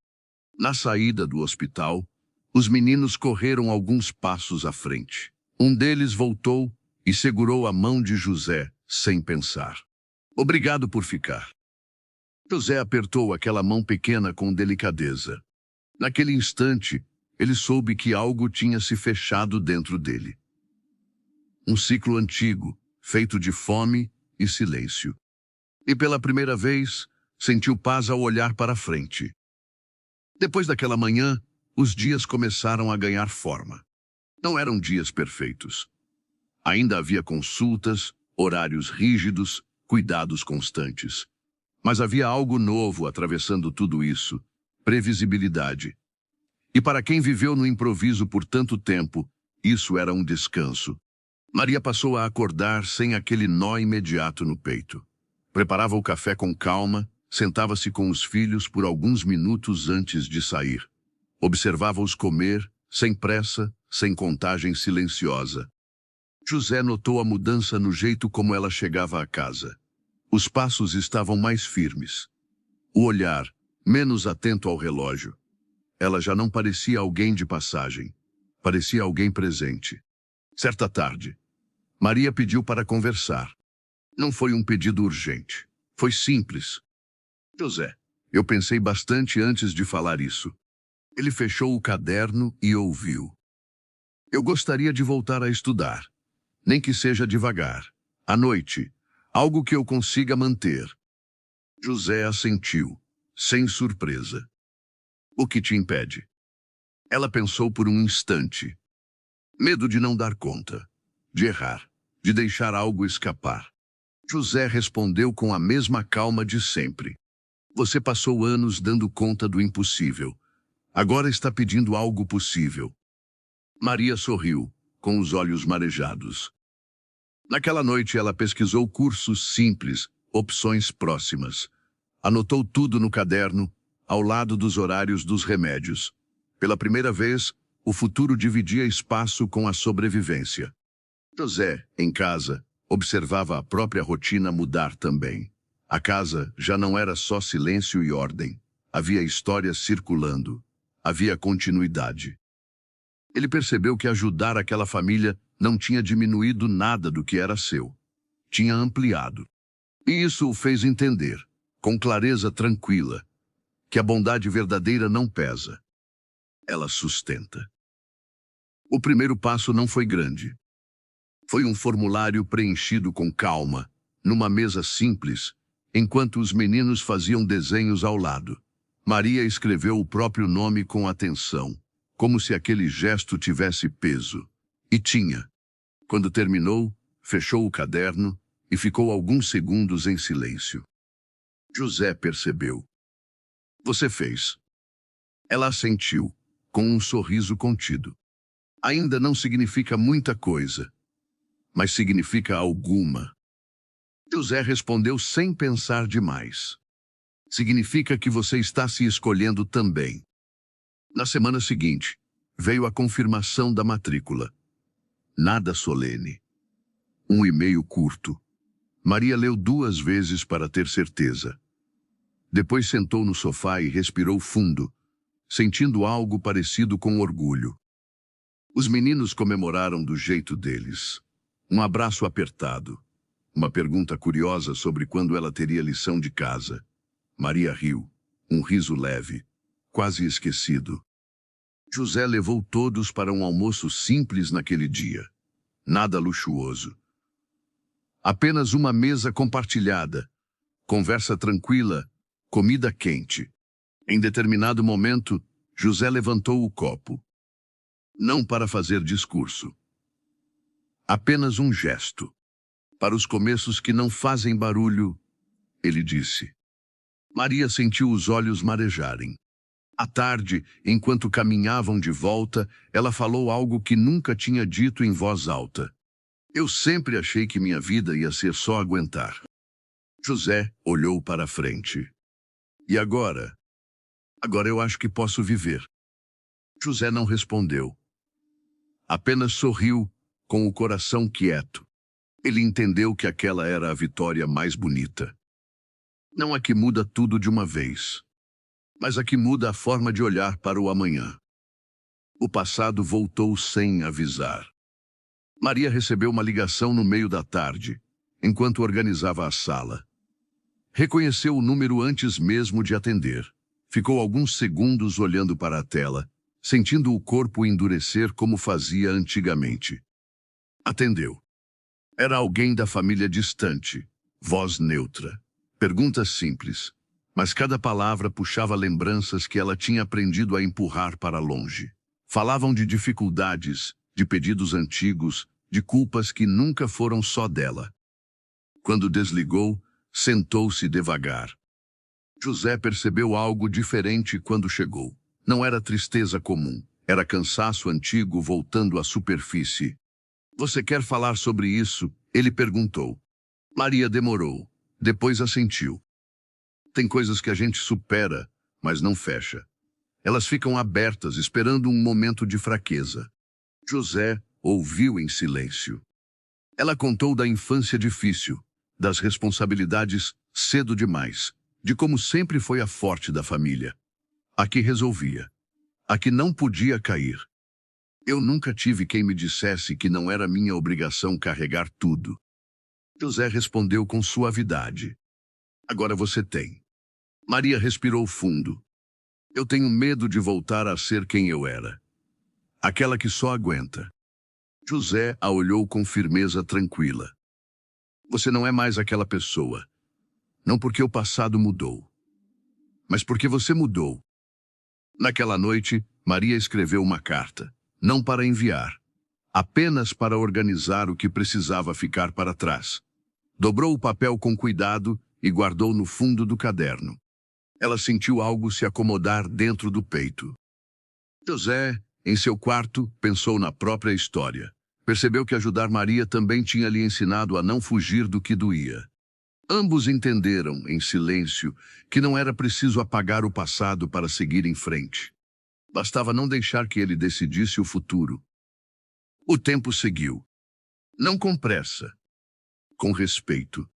Na saída do hospital, os meninos correram alguns passos à frente. Um deles voltou e segurou a mão de José, sem pensar. Obrigado por ficar. José apertou aquela mão pequena com delicadeza. Naquele instante, ele soube que algo tinha se fechado dentro dele. Um ciclo antigo, feito de fome e silêncio. E pela primeira vez, sentiu paz ao olhar para frente. Depois daquela manhã, os dias começaram a ganhar forma. Não eram dias perfeitos. Ainda havia consultas, horários rígidos, cuidados constantes. Mas havia algo novo atravessando tudo isso, previsibilidade. E para quem viveu no improviso por tanto tempo, isso era um descanso. Maria passou a acordar sem aquele nó imediato no peito. Preparava o café com calma, Sentava-se com os filhos por alguns minutos antes de sair. Observava-os comer, sem pressa, sem contagem silenciosa. José notou a mudança no jeito como ela chegava à casa. Os passos estavam mais firmes. O olhar, menos atento ao relógio. Ela já não parecia alguém de passagem. Parecia alguém presente. Certa tarde, Maria pediu para conversar. Não foi um pedido urgente. Foi simples. José, eu pensei bastante antes de falar isso. Ele fechou o caderno e ouviu. Eu gostaria de voltar a estudar. Nem que seja devagar. À noite. Algo que eu consiga manter. José assentiu, sem surpresa. O que te impede? Ela pensou por um instante. Medo de não dar conta. De errar. De deixar algo escapar. José respondeu com a mesma calma de sempre. Você passou anos dando conta do impossível. Agora está pedindo algo possível. Maria sorriu, com os olhos marejados. Naquela noite ela pesquisou cursos simples, opções próximas. Anotou tudo no caderno, ao lado dos horários dos remédios. Pela primeira vez, o futuro dividia espaço com a sobrevivência. José, em casa, observava a própria rotina mudar também. A casa já não era só silêncio e ordem. Havia histórias circulando. Havia continuidade. Ele percebeu que ajudar aquela família não tinha diminuído nada do que era seu. Tinha ampliado. E isso o fez entender, com clareza tranquila, que a bondade verdadeira não pesa. Ela sustenta. O primeiro passo não foi grande. Foi um formulário preenchido com calma, numa mesa simples, enquanto os meninos faziam desenhos ao lado. Maria escreveu o próprio nome com atenção, como se aquele gesto tivesse peso. E tinha. Quando terminou, fechou o caderno e ficou alguns segundos em silêncio. José percebeu. Você fez. Ela assentiu, com um sorriso contido. Ainda não significa muita coisa, mas significa alguma. José respondeu sem pensar demais. Significa que você está se escolhendo também. Na semana seguinte, veio a confirmação da matrícula. Nada solene. Um e-mail curto. Maria leu 2 vezes para ter certeza. Depois sentou no sofá e respirou fundo, sentindo algo parecido com orgulho. Os meninos comemoraram do jeito deles. Um abraço apertado. Uma pergunta curiosa sobre quando ela teria lição de casa. Maria riu, um riso leve, quase esquecido. José levou todos para um almoço simples naquele dia. Nada luxuoso. Apenas uma mesa compartilhada, conversa tranquila, comida quente. Em determinado momento, José levantou o copo. Não para fazer discurso. Apenas um gesto. Para os começos que não fazem barulho, ele disse. Maria sentiu os olhos marejarem. À tarde, enquanto caminhavam de volta, ela falou algo que nunca tinha dito em voz alta. Eu sempre achei que minha vida ia ser só aguentar. José olhou para a frente. E agora? Agora eu acho que posso viver. José não respondeu. Apenas sorriu, com o coração quieto. Ele entendeu que aquela era a vitória mais bonita. Não a que muda tudo de uma vez, mas a que muda a forma de olhar para o amanhã. O passado voltou sem avisar. Maria recebeu uma ligação no meio da tarde, enquanto organizava a sala. Reconheceu o número antes mesmo de atender. Ficou alguns segundos olhando para a tela, sentindo o corpo endurecer como fazia antigamente. Atendeu. Era alguém da família distante, voz neutra. Perguntas simples, mas cada palavra puxava lembranças que ela tinha aprendido a empurrar para longe. Falavam de dificuldades, de pedidos antigos, de culpas que nunca foram só dela. Quando desligou, sentou-se devagar. José percebeu algo diferente quando chegou. Não era tristeza comum, era cansaço antigo voltando à superfície. Você quer falar sobre isso? Ele perguntou. Maria demorou. Depois assentiu. Tem coisas que a gente supera, mas não fecha. Elas ficam abertas, esperando um momento de fraqueza. José ouviu em silêncio. Ela contou da infância difícil, das responsabilidades cedo demais, de como sempre foi a forte da família. A que resolvia, a que não podia cair. Eu nunca tive quem me dissesse que não era minha obrigação carregar tudo. José respondeu com suavidade. Agora você tem. Maria respirou fundo. Eu tenho medo de voltar a ser quem eu era. Aquela que só aguenta. José a olhou com firmeza tranquila. Você não é mais aquela pessoa. Não porque o passado mudou, mas porque você mudou. Naquela noite, Maria escreveu uma carta, não para enviar, apenas para organizar o que precisava ficar para trás. Dobrou o papel com cuidado e guardou no fundo do caderno. Ela sentiu algo se acomodar dentro do peito. José, em seu quarto, pensou na própria história. Percebeu que ajudar Maria também tinha lhe ensinado a não fugir do que doía. Ambos entenderam, em silêncio, que não era preciso apagar o passado para seguir em frente. Bastava não deixar que ele decidisse o futuro. O tempo seguiu. Não com pressa, com respeito.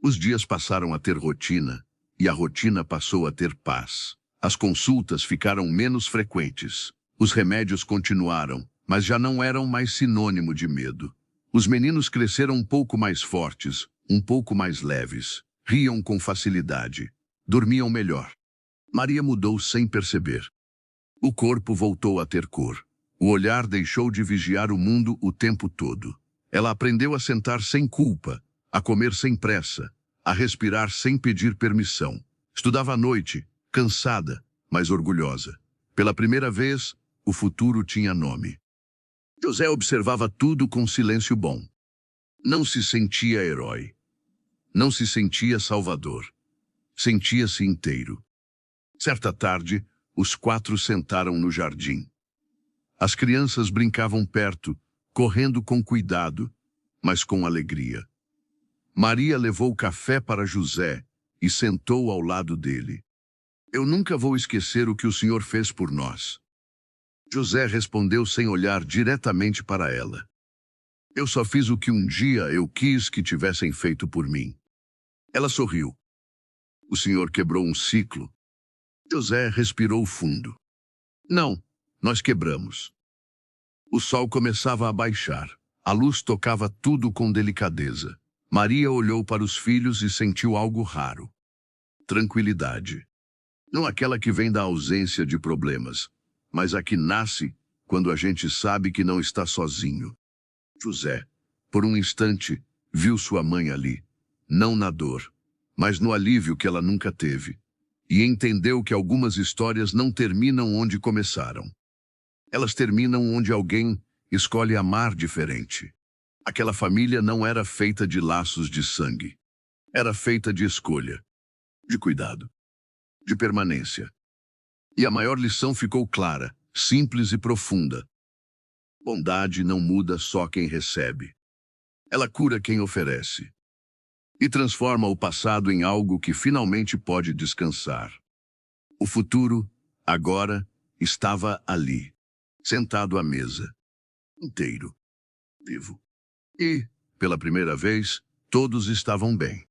Os dias passaram a ter rotina, e a rotina passou a ter paz. As consultas ficaram menos frequentes. Os remédios continuaram, mas já não eram mais sinônimo de medo. Os meninos cresceram um pouco mais fortes, um pouco mais leves. Riam com facilidade. Dormiam melhor. Maria mudou sem perceber. O corpo voltou a ter cor. O olhar deixou de vigiar o mundo o tempo todo. Ela aprendeu a sentar sem culpa, a comer sem pressa, a respirar sem pedir permissão. Estudava à noite, cansada, mas orgulhosa. Pela primeira vez, o futuro tinha nome. José observava tudo com silêncio bom. Não se sentia herói. Não se sentia salvador. Sentia-se inteiro. Certa tarde, os quatro sentaram no jardim. As crianças brincavam perto, correndo com cuidado, mas com alegria. Maria levou café para José e sentou ao lado dele. Eu nunca vou esquecer o que o senhor fez por nós. José respondeu sem olhar diretamente para ela. Eu só fiz o que um dia eu quis que tivessem feito por mim. Ela sorriu. O senhor quebrou um ciclo. José respirou fundo. Não, nós quebramos. O sol começava a baixar. A luz tocava tudo com delicadeza. Maria olhou para os filhos e sentiu algo raro. Tranquilidade. Não aquela que vem da ausência de problemas, mas a que nasce quando a gente sabe que não está sozinho. José, por um instante, viu sua mãe ali, não na dor, mas no alívio que ela nunca teve, e entendeu que algumas histórias não terminam onde começaram. Elas terminam onde alguém escolhe amar diferente. Aquela família não era feita de laços de sangue. Era feita de escolha, de cuidado, de permanência. E a maior lição ficou clara, simples e profunda. Bondade não muda só quem recebe. Ela cura quem oferece. E transforma o passado em algo que finalmente pode descansar. O futuro, agora, estava ali, sentado à mesa, inteiro, vivo. E, pela primeira vez, todos estavam bem.